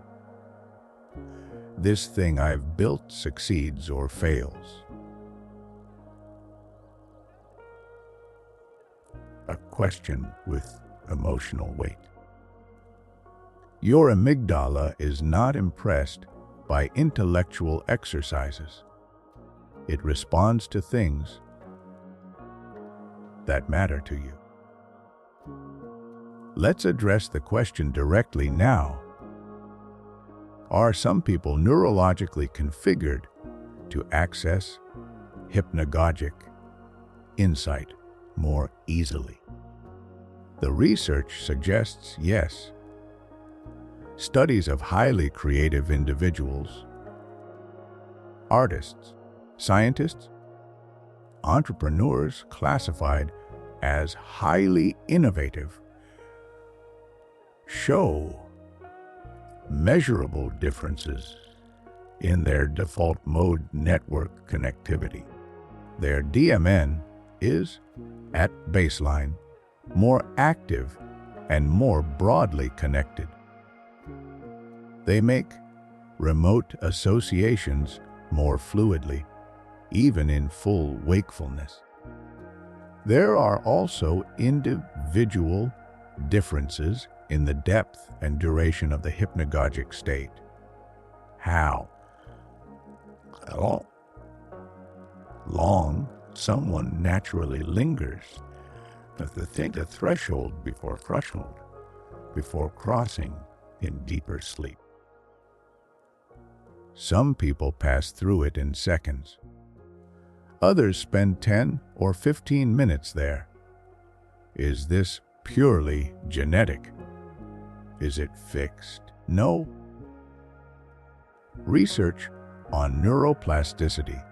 this thing I've built succeeds or fails? A question with emotional weight. Your amygdala is not impressed by intellectual exercises. It responds to things that matter to you. Let's address the question directly now. Are some people neurologically configured to access hypnagogic insight more easily? The research suggests yes. Studies of highly creative individuals, artists, scientists, entrepreneurs classified as highly innovative show measurable differences in their default mode network connectivity. Their DMN is, at baseline, more active and more broadly connected. They make remote associations more fluidly, even in full wakefulness. There are also individual differences in the depth and duration of the hypnagogic state. How long someone naturally lingers at the threshold before crossing in deeper sleep. Some people pass through it in seconds. Others spend 10 or 15 minutes there. Is this purely genetic? Is it fixed? No. Research on neuroplasticity,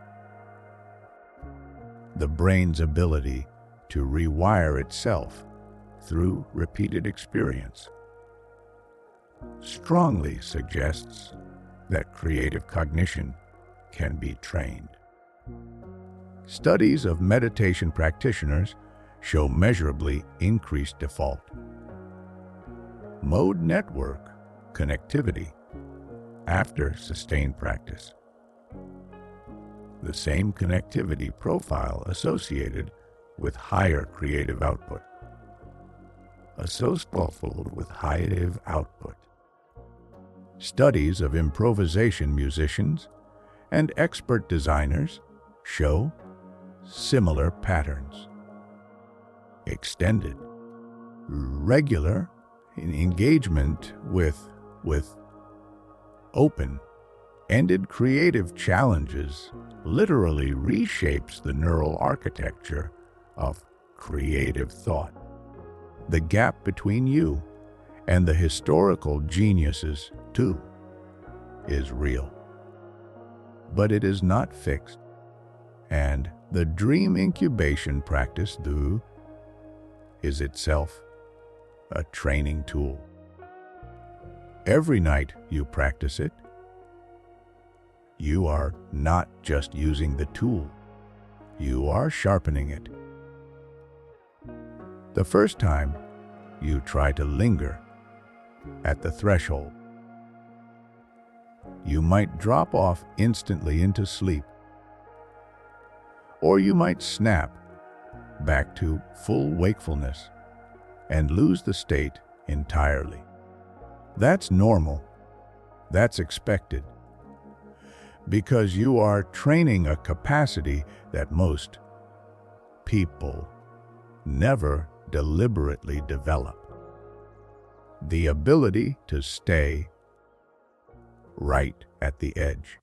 the brain's ability to rewire itself through repeated experience, strongly suggests that creative cognition can be trained. Studies of meditation practitioners show measurably increased default mode network connectivity after sustained practice. The same connectivity profile associated with higher creative output. Associative with creative output. Studies of improvisation musicians and expert designers show similar patterns. Extended, regular engagement with open-ended creative challenges literally reshapes the neural architecture of creative thought. The gap between you and the historical geniuses, too, is real. But it is not fixed. And the dream incubation practice, is itself a training tool. Every night you practice it, you are not just using the tool, you are sharpening it. The first time, you try to linger at the threshold. You might drop off instantly into sleep, or you might snap back to full wakefulness and lose the state entirely. That's normal. That's expected. Because you are training a capacity that most people never deliberately develop. The ability to stay right at the edge,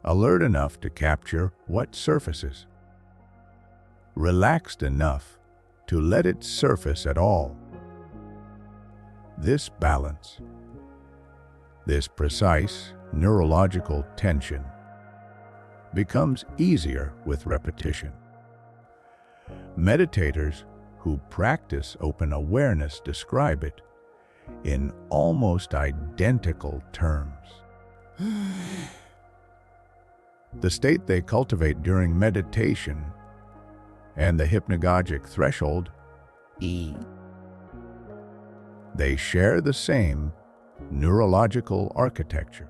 alert enough to capture what surfaces, relaxed enough to let it surface at all. This balance, this precise neurological tension, becomes easier with repetition. Meditators who practice open awareness describe it in almost identical terms. The state they cultivate during meditation and the hypnagogic threshold, they share the same neurological architecture,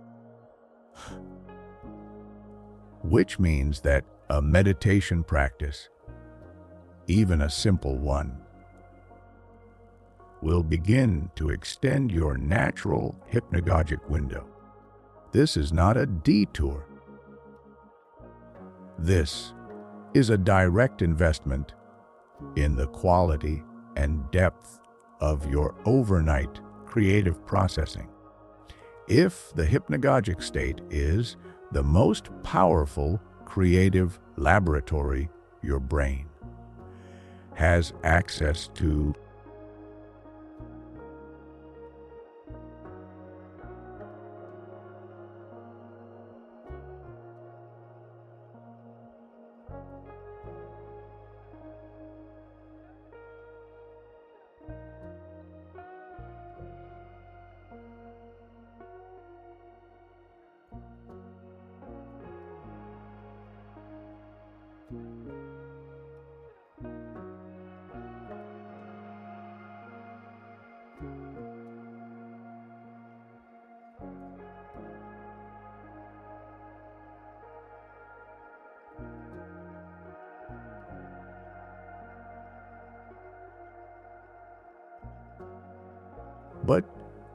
which means that a meditation practice, even a simple one, will begin to extend your natural hypnagogic window. This is not a detour. This is a direct investment in the quality and depth of your overnight creative processing. If the hypnagogic state is the most powerful creative laboratory your brain has access to, but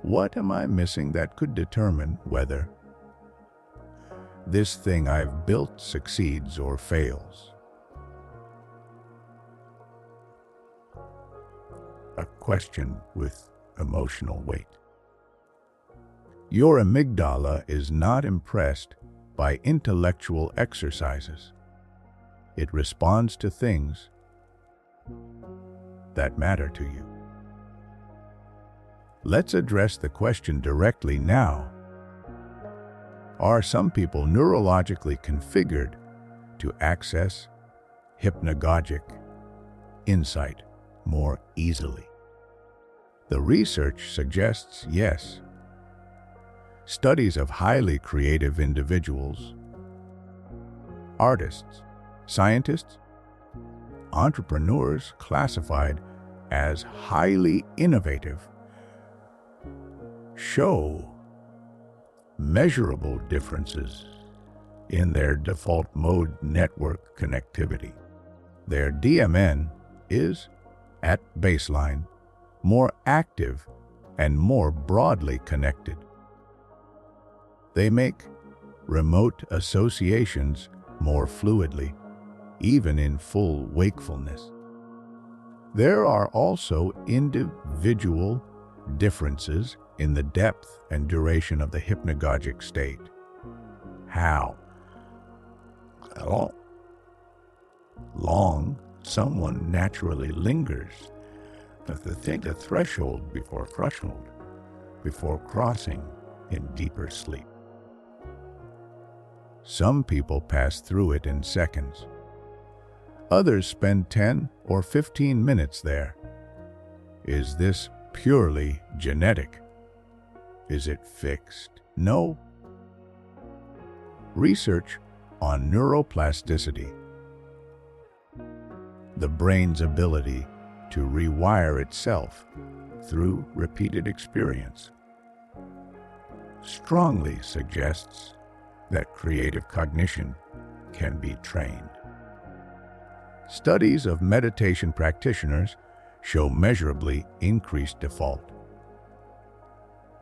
what am I missing that could determine whether this thing I've built succeeds or fails? A question with emotional weight. Your amygdala is not impressed by intellectual exercises. It responds to things that matter to you. Let's address the question directly now. Are some people neurologically configured to access hypnagogic insight more easily? The research suggests yes. Studies of highly creative individuals, artists, scientists, entrepreneurs classified as highly innovative show measurable differences in their default mode network connectivity. Their DMN is, at baseline, more active and more broadly connected. They make remote associations more fluidly, even in full wakefulness. There are also individual differences in the depth and duration of the hypnagogic state. How long someone naturally lingers at the threshold before crossing in deeper sleep. Some people pass through it in seconds. Others spend 10 or 15 minutes there. Is this purely genetic? Is it fixed? No. Research on neuroplasticity, the brain's ability to rewire itself through repeated experience, strongly suggests that creative cognition can be trained. Studies of meditation practitioners show measurably increased default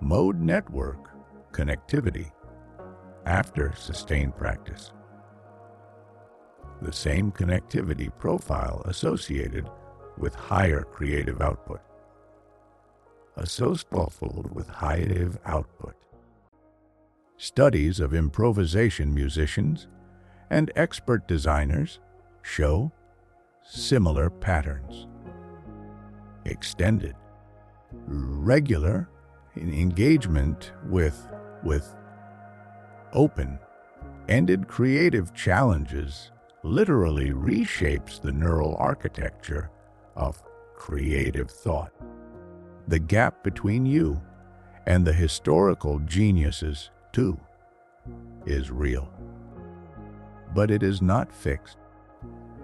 mode network connectivity after sustained practice. The same connectivity profile associated with higher creative output. Associative with higher output. Studies of improvisation musicians and expert designers show similar patterns. Extended, regular engagement with open-ended creative challenges literally reshapes the neural architecture of creative thought. The gap between you and the historical geniuses, too, is real. But it is not fixed,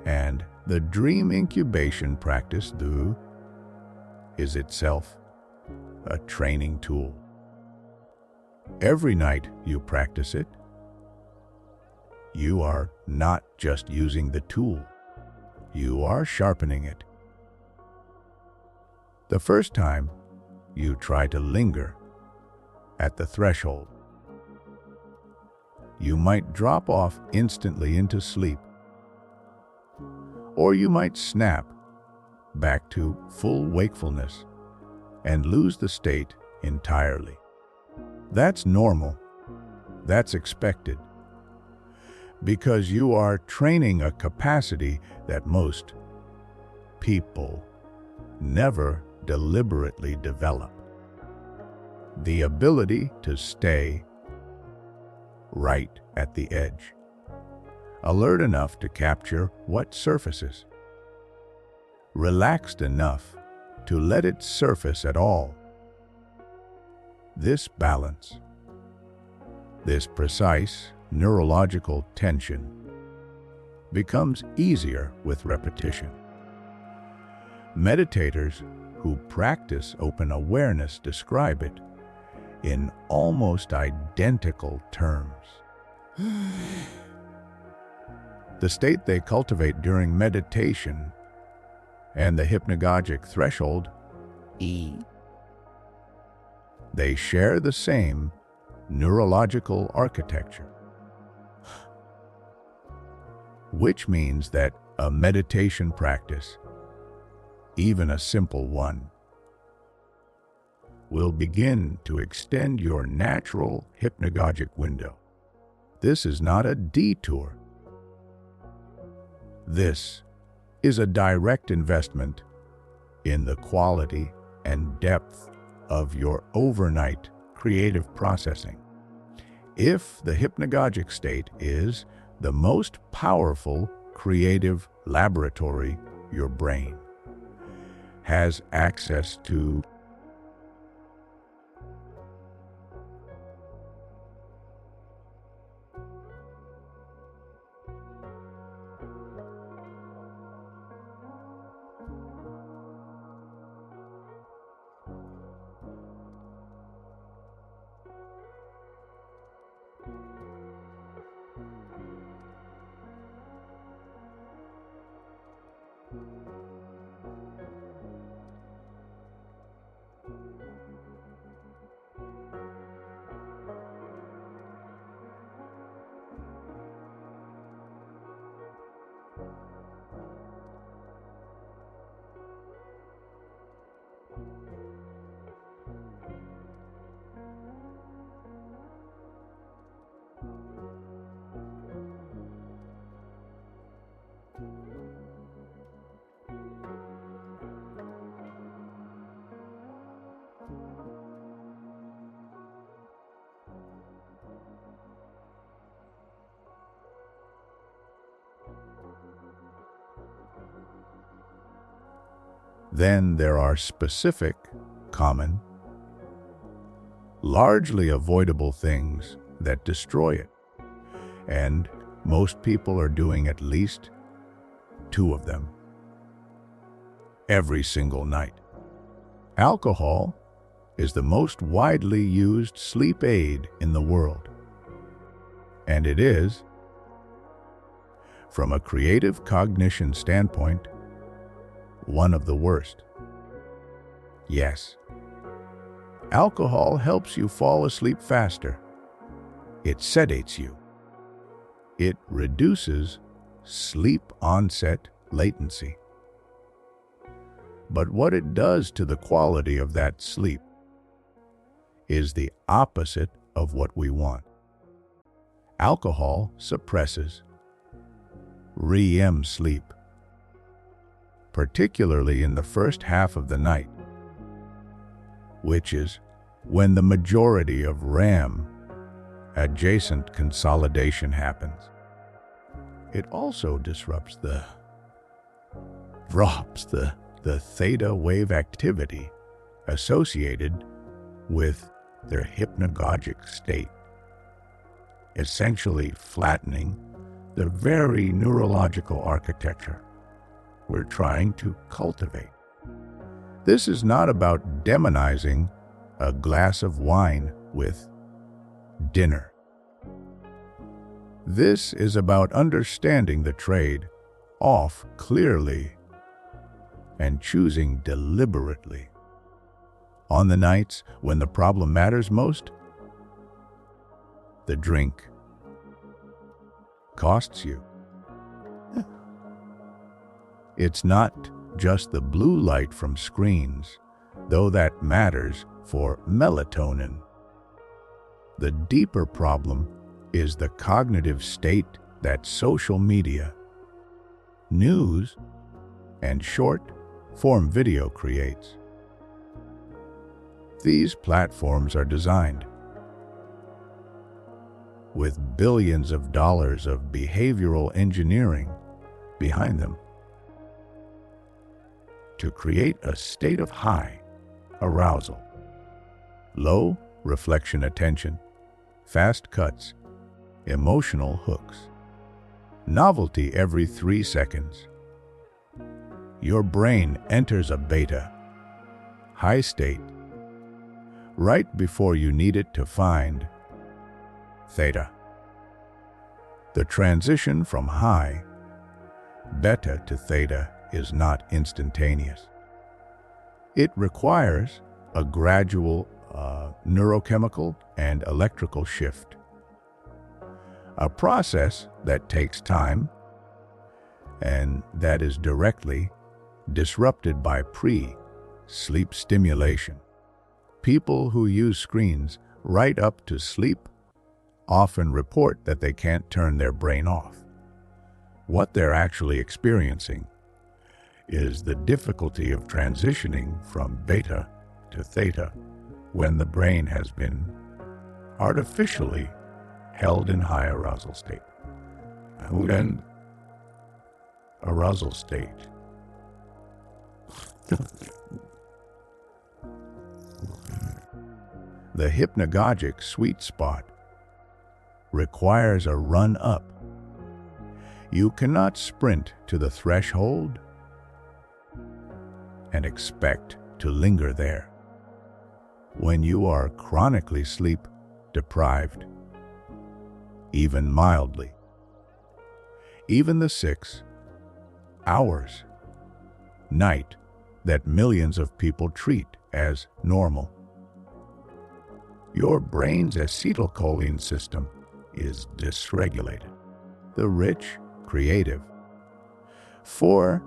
and the dream incubation practice is itself a training tool. Every night you practice it, you are not just using the tool, you are sharpening it. The first time you try to linger at the threshold, you might drop off instantly into sleep, or you might snap back to full wakefulness and lose the state entirely. That's normal. That's expected. Because you are training a capacity that most people never deliberately develop. The ability to stay right at the edge, alert enough to capture what surfaces, relaxed enough to let it surface at all. This balance, this precise neurological tension, becomes easier with repetition. Meditators who practice open awareness describe it in almost identical terms. The state they cultivate during meditation and the hypnagogic threshold, they share the same neurological architecture, which means that a meditation practice, even a simple one, will begin to extend your natural hypnagogic window. This is not a detour. This is a direct investment in the quality and depth of your overnight creative processing. If the hypnagogic state is the most powerful creative laboratory your brain has access to, then there are specific, common, largely avoidable things that destroy it. And most people are doing at least 2 of them every single night. Alcohol is the most widely used sleep aid in the world. And it is, from a creative cognition standpoint, one of the worst. Yes, alcohol helps you fall asleep faster. It sedates you. It reduces sleep onset latency. But what it does to the quality of that sleep is the opposite of what we want. Alcohol suppresses REM sleep, particularly in the first half of the night, which is when the majority of REM adjacent consolidation happens. It also drops the theta wave activity associated with their hypnagogic state, essentially flattening the very neurological architecture we're trying to cultivate. This is not about demonizing a glass of wine with dinner. This is about understanding the trade-off clearly and choosing deliberately. On the nights when the problem matters most, the drink costs you. It's not just the blue light from screens, though that matters for melatonin. The deeper problem is the cognitive state that social media, news, and short-form video creates. These platforms are designed with billions of dollars of behavioral engineering behind them to create a state of high arousal, low reflection attention, fast cuts, emotional hooks, novelty every 3 seconds. Your brain enters a beta, high state, right before you need it to find theta. The transition from high, beta to theta is not instantaneous. It requires a gradual neurochemical and electrical shift, a process that takes time and that is directly disrupted by pre-sleep stimulation. People who use screens right up to sleep often report that they can't turn their brain off. What they're actually experiencing is the difficulty of transitioning from beta to theta when the brain has been artificially held in high arousal state. And arousal state. The hypnagogic sweet spot requires a run up. You cannot sprint to the threshold and expect to linger there. When you are chronically sleep deprived, even mildly, even the 6 hours night that millions of people treat as normal, your brain's acetylcholine system is dysregulated. The rich, creative, 4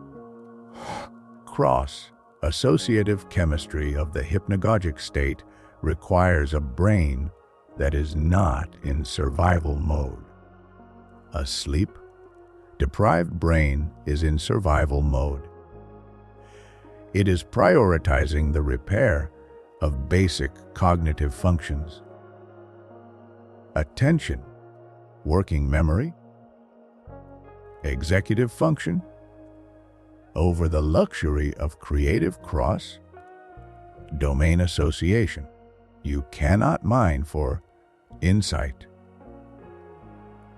cross associative chemistry of the hypnagogic state requires a brain that is not in survival mode. A sleep-deprived brain is in survival mode. It is prioritizing the repair of basic cognitive functions. Attention, working memory, executive function, over the luxury of creative cross-domain association. You cannot mine for insight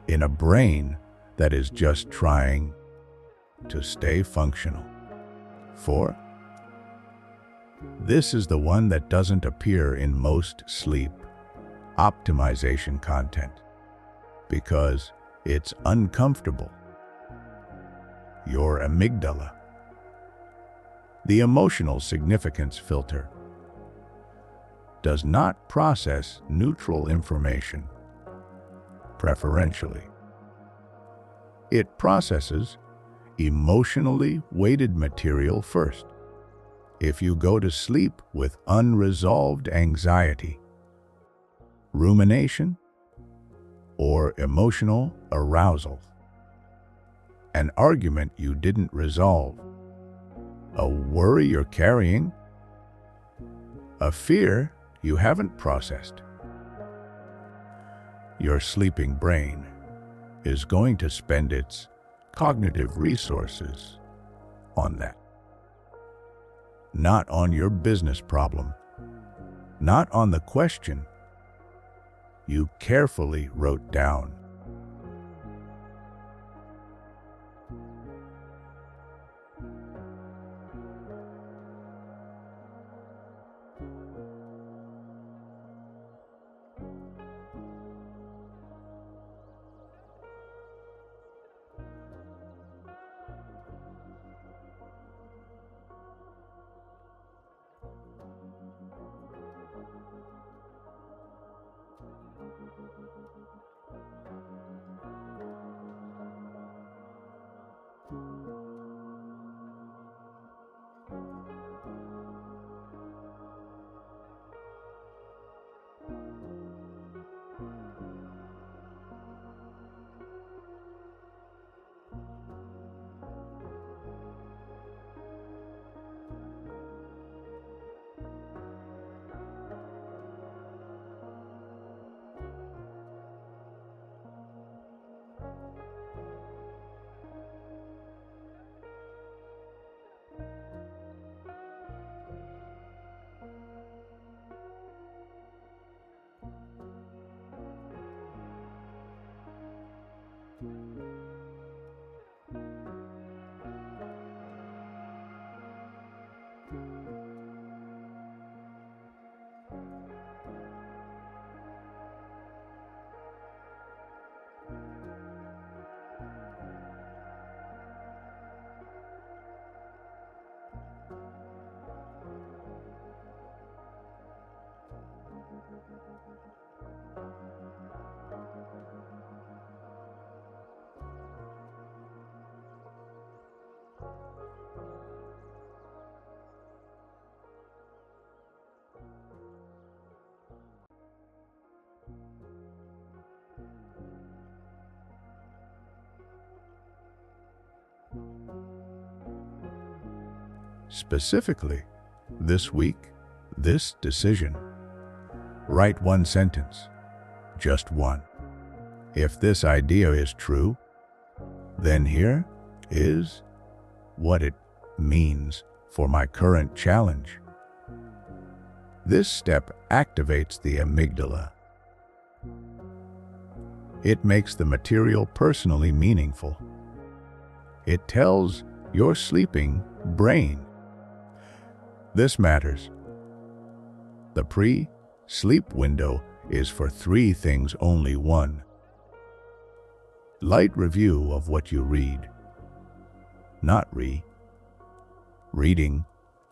in a brain that is just trying to stay functional. 4. This is the one that doesn't appear in most sleep optimization content because it's uncomfortable. Your amygdala, the emotional significance filter, does not process neutral information preferentially. It processes emotionally weighted material first. If you go to sleep with unresolved anxiety, rumination, or emotional arousal, an argument you didn't resolve, a worry you're carrying, a fear you haven't processed, your sleeping brain is going to spend its cognitive resources on that. Not on your business problem, not on the question you carefully wrote down. specifically, this week, this decision. Write one sentence, just one. If this idea is true, then here is what it means for my current challenge. This step activates the amygdala. It makes the material personally meaningful. It tells your sleeping brain, this matters. The pre-sleep window is for three things only. 1. Light review of what you read. Not reading,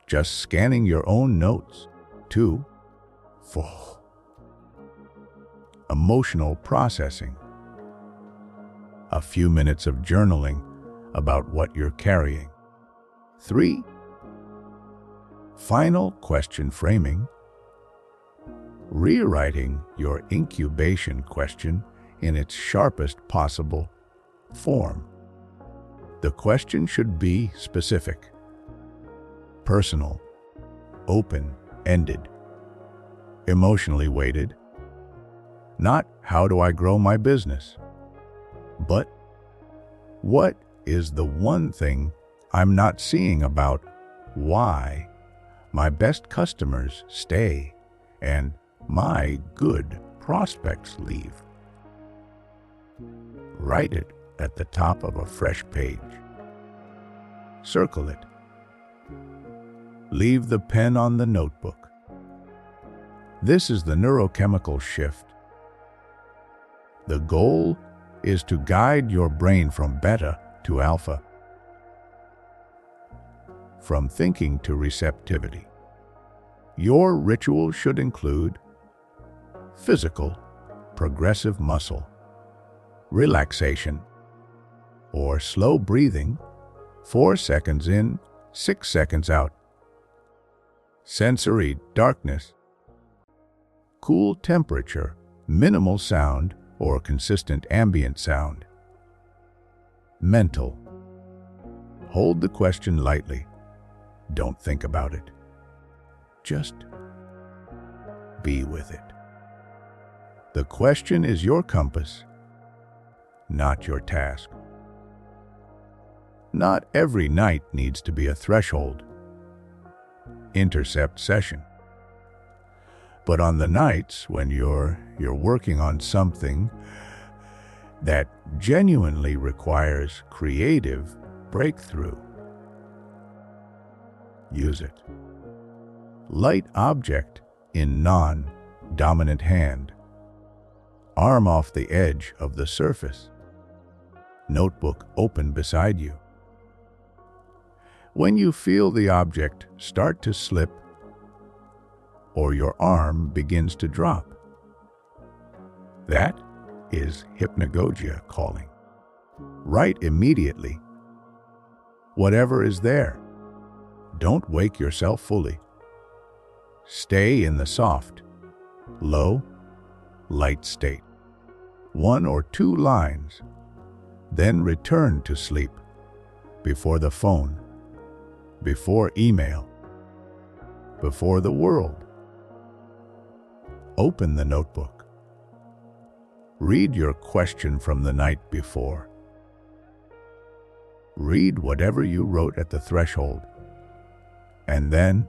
just scanning your own notes. 2. Full. Emotional processing. A few minutes of journaling about what you're carrying. 3. Final question framing. Rewriting your incubation question in its sharpest possible form. The question should be specific, personal, open-ended, emotionally weighted. Not how do I grow my business, but what is the one thing I'm not seeing about why my best customers stay and my good prospects leave. Write it at the top of a fresh page. Circle it. Leave the pen on the notebook. This is the neurochemical shift. The goal is to guide your brain from beta to alpha, from thinking to receptivity. Your ritual should include physical, progressive muscle, relaxation, or slow breathing, 4 seconds in, 6 seconds out. Sensory darkness, cool temperature, minimal sound or consistent ambient sound. Mental, hold the question lightly. Don't think about it. Just be with it. The question is your compass, not your task. Not every night needs to be a threshold, intercept session. But on the nights when you're working on something that genuinely requires creative breakthrough, use it. Light object in non-dominant hand. Arm off the edge of the surface. Notebook open beside you. When you feel the object start to slip or your arm begins to drop, that is hypnagogia calling. Write immediately. Whatever is there. Don't wake yourself fully. Stay in the soft, low, light state. 1 or 2 lines. Then return to sleep. Before the phone. Before email. Before the world. Open the notebook. Read your question from the night before. Read whatever you wrote at the threshold. And then,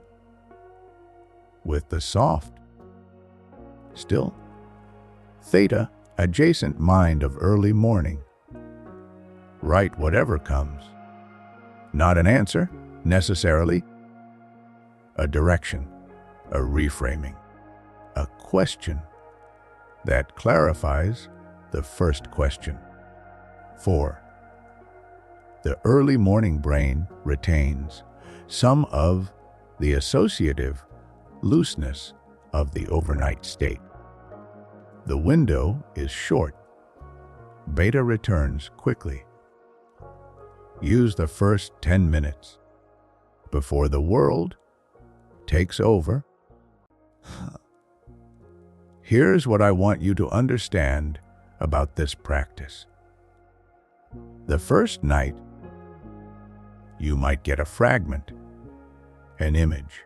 with the soft, still, theta, adjacent mind of early morning, write whatever comes. Not an answer, necessarily. A direction, a reframing, a question that clarifies the first question. 4. The early morning brain retains some of the associative looseness of the overnight state. The window is short. Beta returns quickly. Use the first 10 minutes before the world takes over. Here's what I want you to understand about this practice. The first night, you might get a fragment, an image,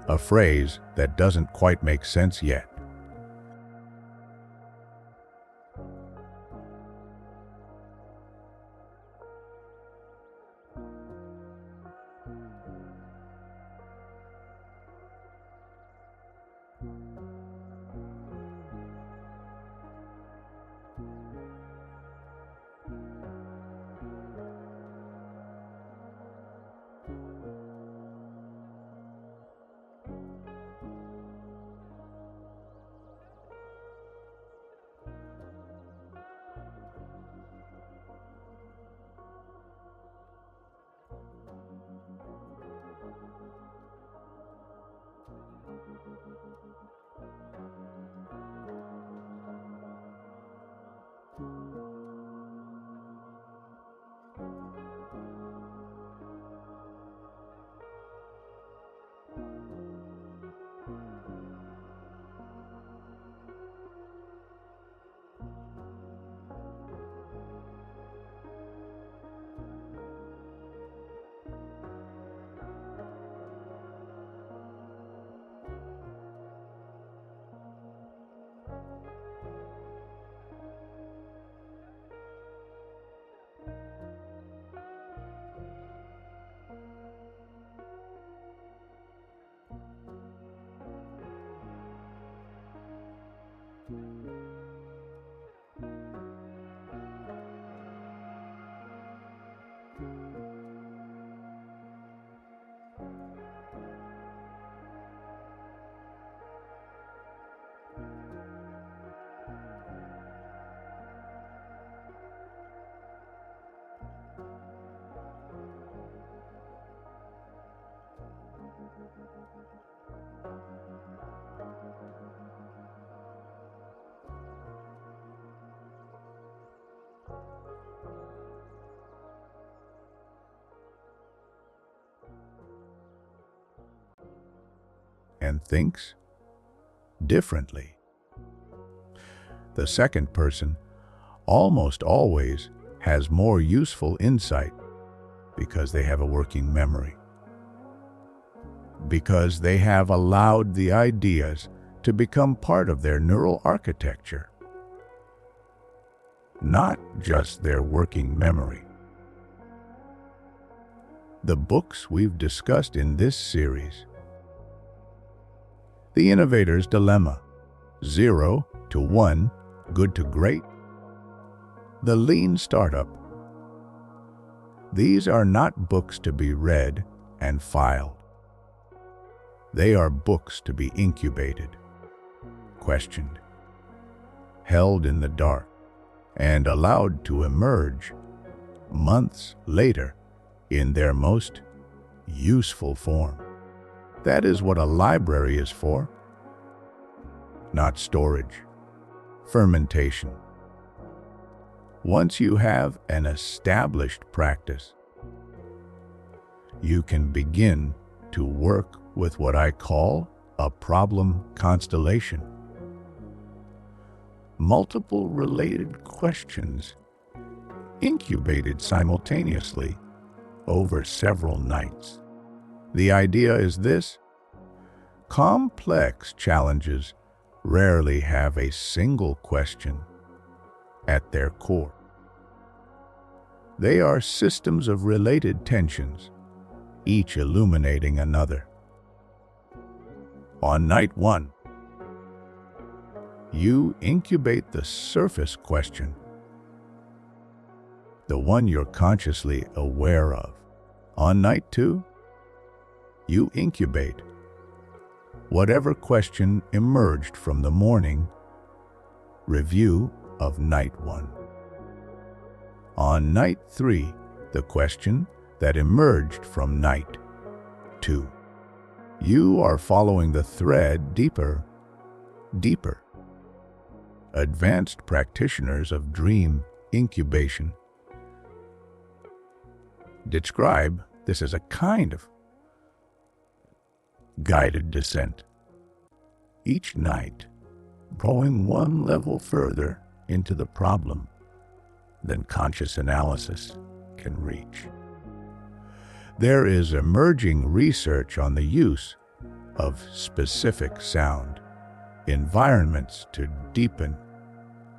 a phrase that doesn't quite make sense yet. And thinks differently. The second person almost always has more useful insight because they have a working memory, because they have allowed the ideas to become part of their neural architecture, not just their working memory. The books we've discussed in this series: The Innovator's Dilemma, 0 to 1, Good to Great, The Lean Startup. These are not books to be read and filed. They are books to be incubated, questioned, held in the dark, and allowed to emerge months later in their most useful form. That is what a library is for. Not storage, fermentation. Once you have an established practice, you can begin to work with what I call a problem constellation. Multiple related questions incubated simultaneously over several nights. The idea is this: complex challenges rarely have a single question at their core. They are systems of related tensions, each illuminating another. On night 1, you incubate the surface question, the one you're consciously aware of. On night 2, you incubate whatever question emerged from the morning review of night 1. On night 3, the question that emerged from night 2. You are following the thread deeper. Advanced practitioners of dream incubation describe this as a kind of guided descent, each night going one level further into the problem than conscious analysis can reach. There is emerging research on the use of specific sound environments to deepen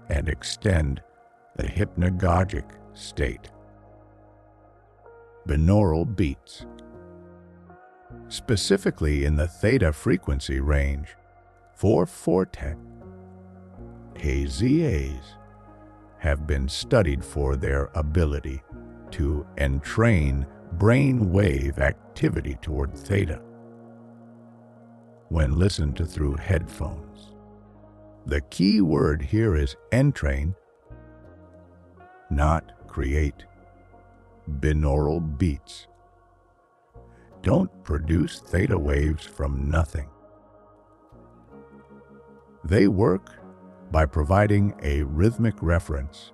and extend the hypnagogic state. Binaural beats, specifically in the theta frequency range, for forte KZAs, have been studied for their ability to entrain brain wave activity toward theta when listened to through headphones. The key word here is entrain, not create. Binaural beats don't produce theta waves from nothing. They work by providing a rhythmic reference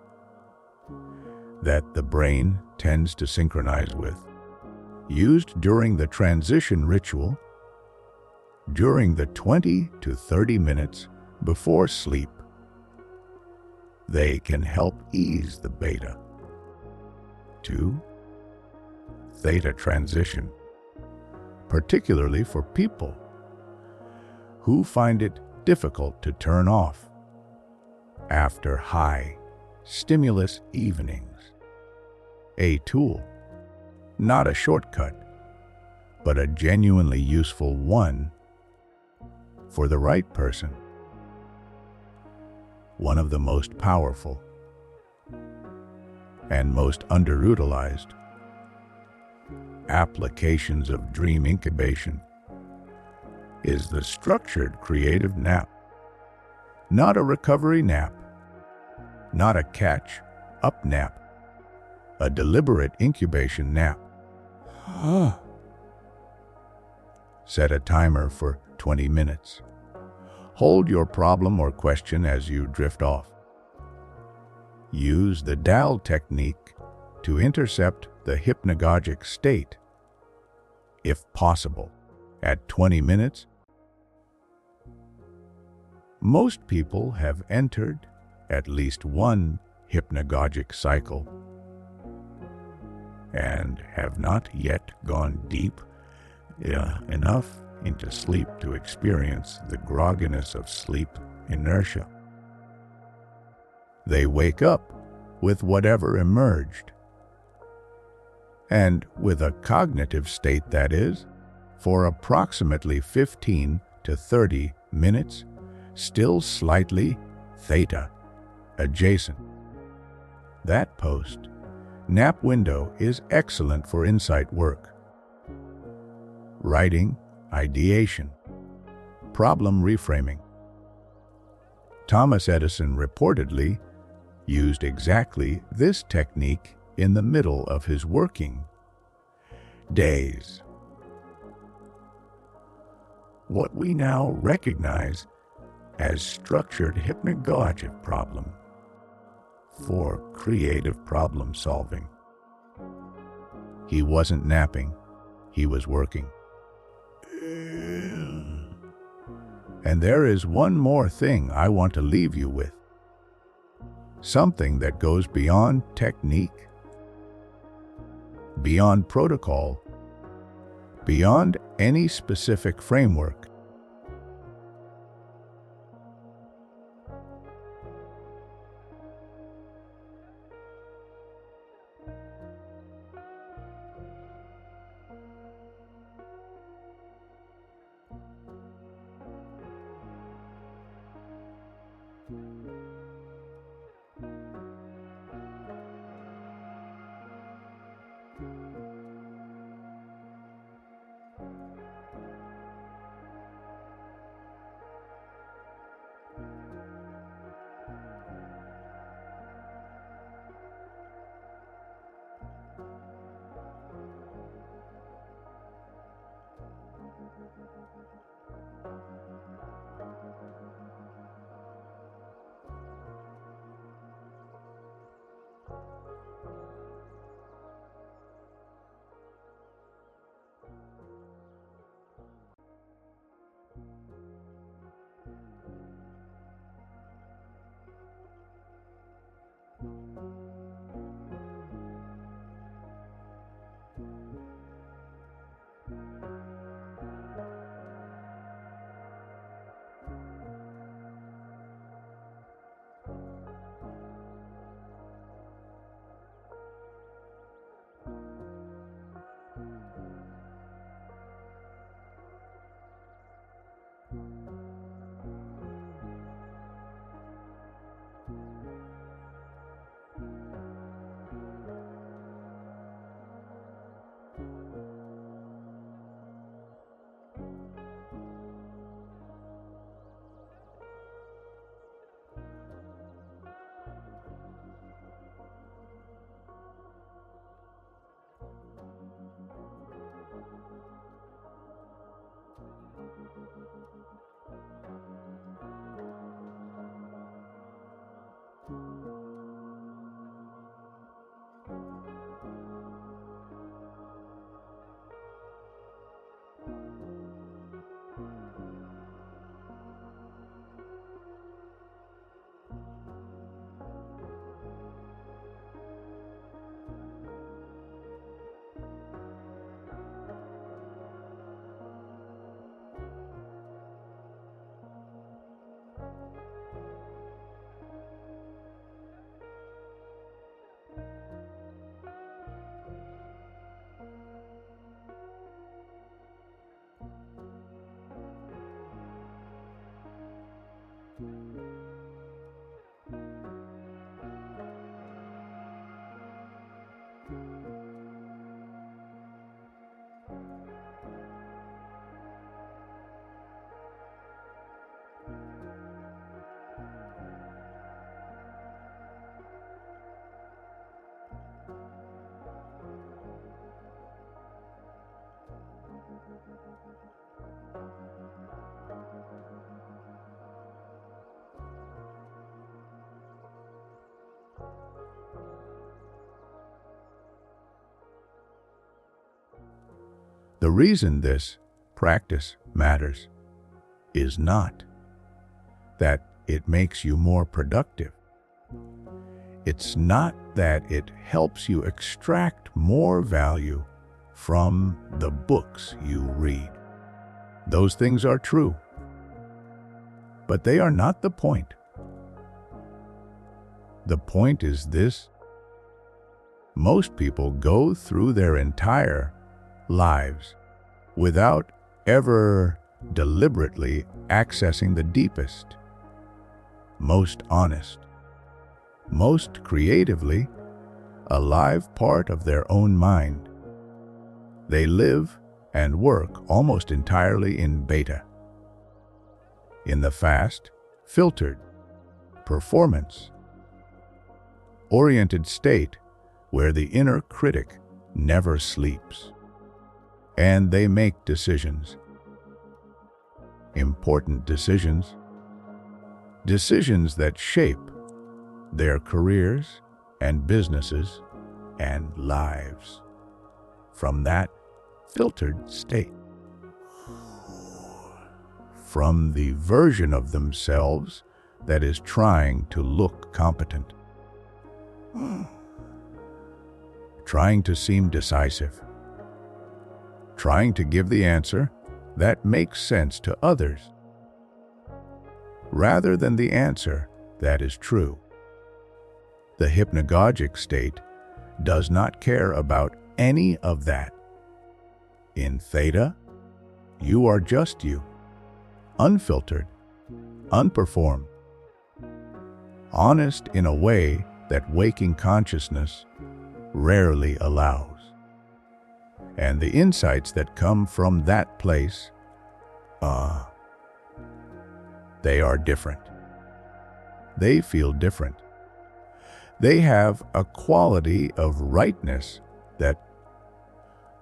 that the brain tends to synchronize with, used during the transition ritual, during the 20 to 30 minutes before sleep. They can help ease the beta to theta transition, particularly for people who find it difficult to turn off after high stimulus evenings. A tool, not a shortcut, but a genuinely useful one for the right person. One of the most powerful and most underutilized applications of dream incubation is the structured creative nap. Not a recovery nap, not a catch-up nap, a deliberate incubation nap. Set a timer for 20 minutes. Hold your problem or question as you drift off. Use the DAL technique to intercept the hypnagogic state, if possible, at 20 minutes. Most people have entered at least one hypnagogic cycle and have not yet gone deep enough into sleep to experience the grogginess of sleep inertia. They wake up with whatever emerged, and with a cognitive state that is, for approximately 15 to 30 minutes, still slightly theta adjacent. That post-nap window is excellent for insight work, writing, ideation, problem reframing. Thomas Edison reportedly used exactly this technique in the middle of his working days. What we now recognize as structured hypnagogic problem for creative problem solving. He wasn't napping, he was working. And there is one more thing I want to leave you with. Something that goes beyond technique, beyond protocol, beyond any specific framework. The reason this practice matters is not that it makes you more productive. It's not that it helps you extract more value from the books you read. Those things are true, but they are not the point. The point is this: most people go through their entire lives without ever deliberately accessing the deepest, most honest, most creatively alive part of their own mind. They live and work almost entirely in beta, in the fast, filtered, performance-oriented state where the inner critic never sleeps. And they make decisions, important decisions, decisions that shape their careers and businesses and lives from that filtered state, from the version of themselves that is trying to look competent, trying to seem decisive, trying to give the answer that makes sense to others, rather than the answer that is true. The hypnagogic state does not care about any of that. In theta, you are just you, unfiltered, unperformed, honest in a way that waking consciousness rarely allows. And the insights that come from that place, they are different. They feel different. They have a quality of rightness that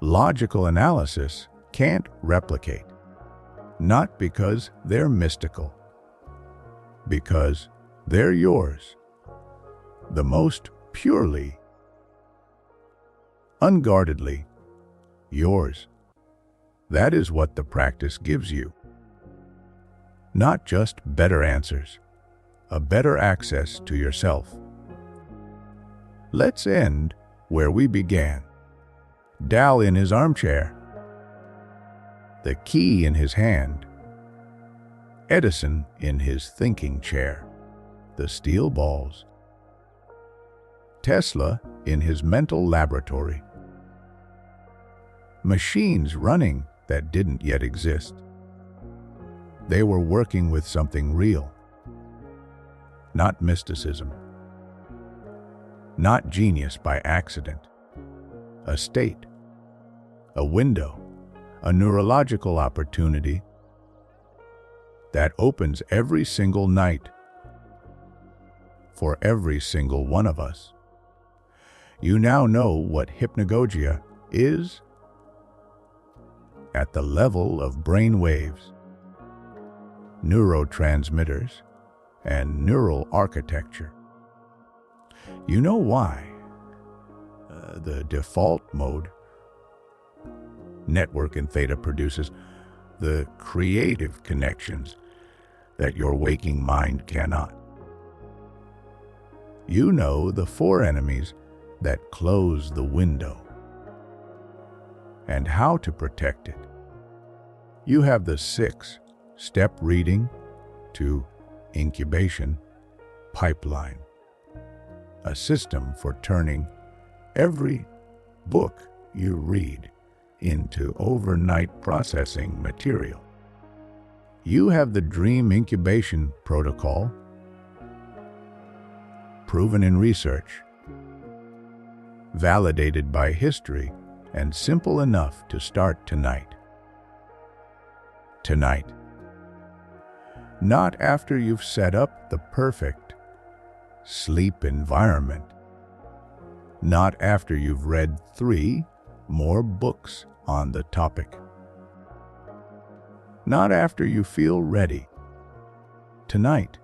logical analysis can't replicate, not because they're mystical, because they're yours, the most purely, unguardedly yours. That is what the practice gives you. Not just better answers, a better access to yourself. Let's end where we began. Dal in his armchair, the key in his hand, Edison in his thinking chair, the steel balls, Tesla in his mental laboratory, machines running that didn't yet exist. They were working with something real, not mysticism, not genius by accident, a state, a window, a neurological opportunity that opens every single night for every single one of us. You now know what hypnagogia is at the level of brain waves, neurotransmitters, and neural architecture. You know why the default mode network in theta produces the creative connections that your waking mind cannot. You know the four enemies that close the window and how to protect it. You have the 6-step reading to incubation pipeline, a system for turning every book you read into overnight processing material. You have the dream incubation protocol, proven in research, validated by history, and simple enough to start tonight. Tonight. Not after you've set up the perfect sleep environment. Not after you've read 3 more books on the topic. Not after you feel ready. Tonight,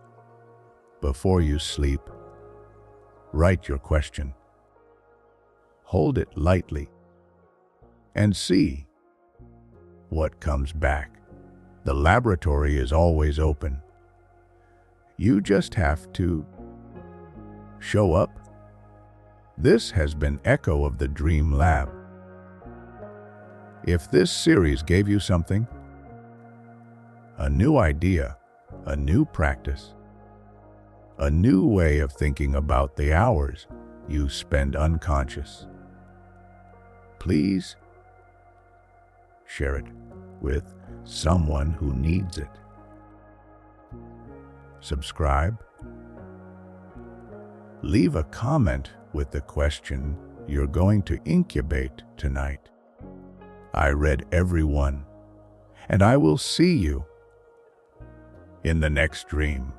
before you sleep, write your question. Hold it lightly and see what comes back. The laboratory is always open. You just have to show up. This has been Echo of the Dream Lab. If this series gave you something, a new idea, a new practice, a new way of thinking about the hours you spend unconscious, please share it with someone who needs it. Subscribe. Leave a comment with the question you're going to incubate tonight. I read every one, and I will see you in the next dream.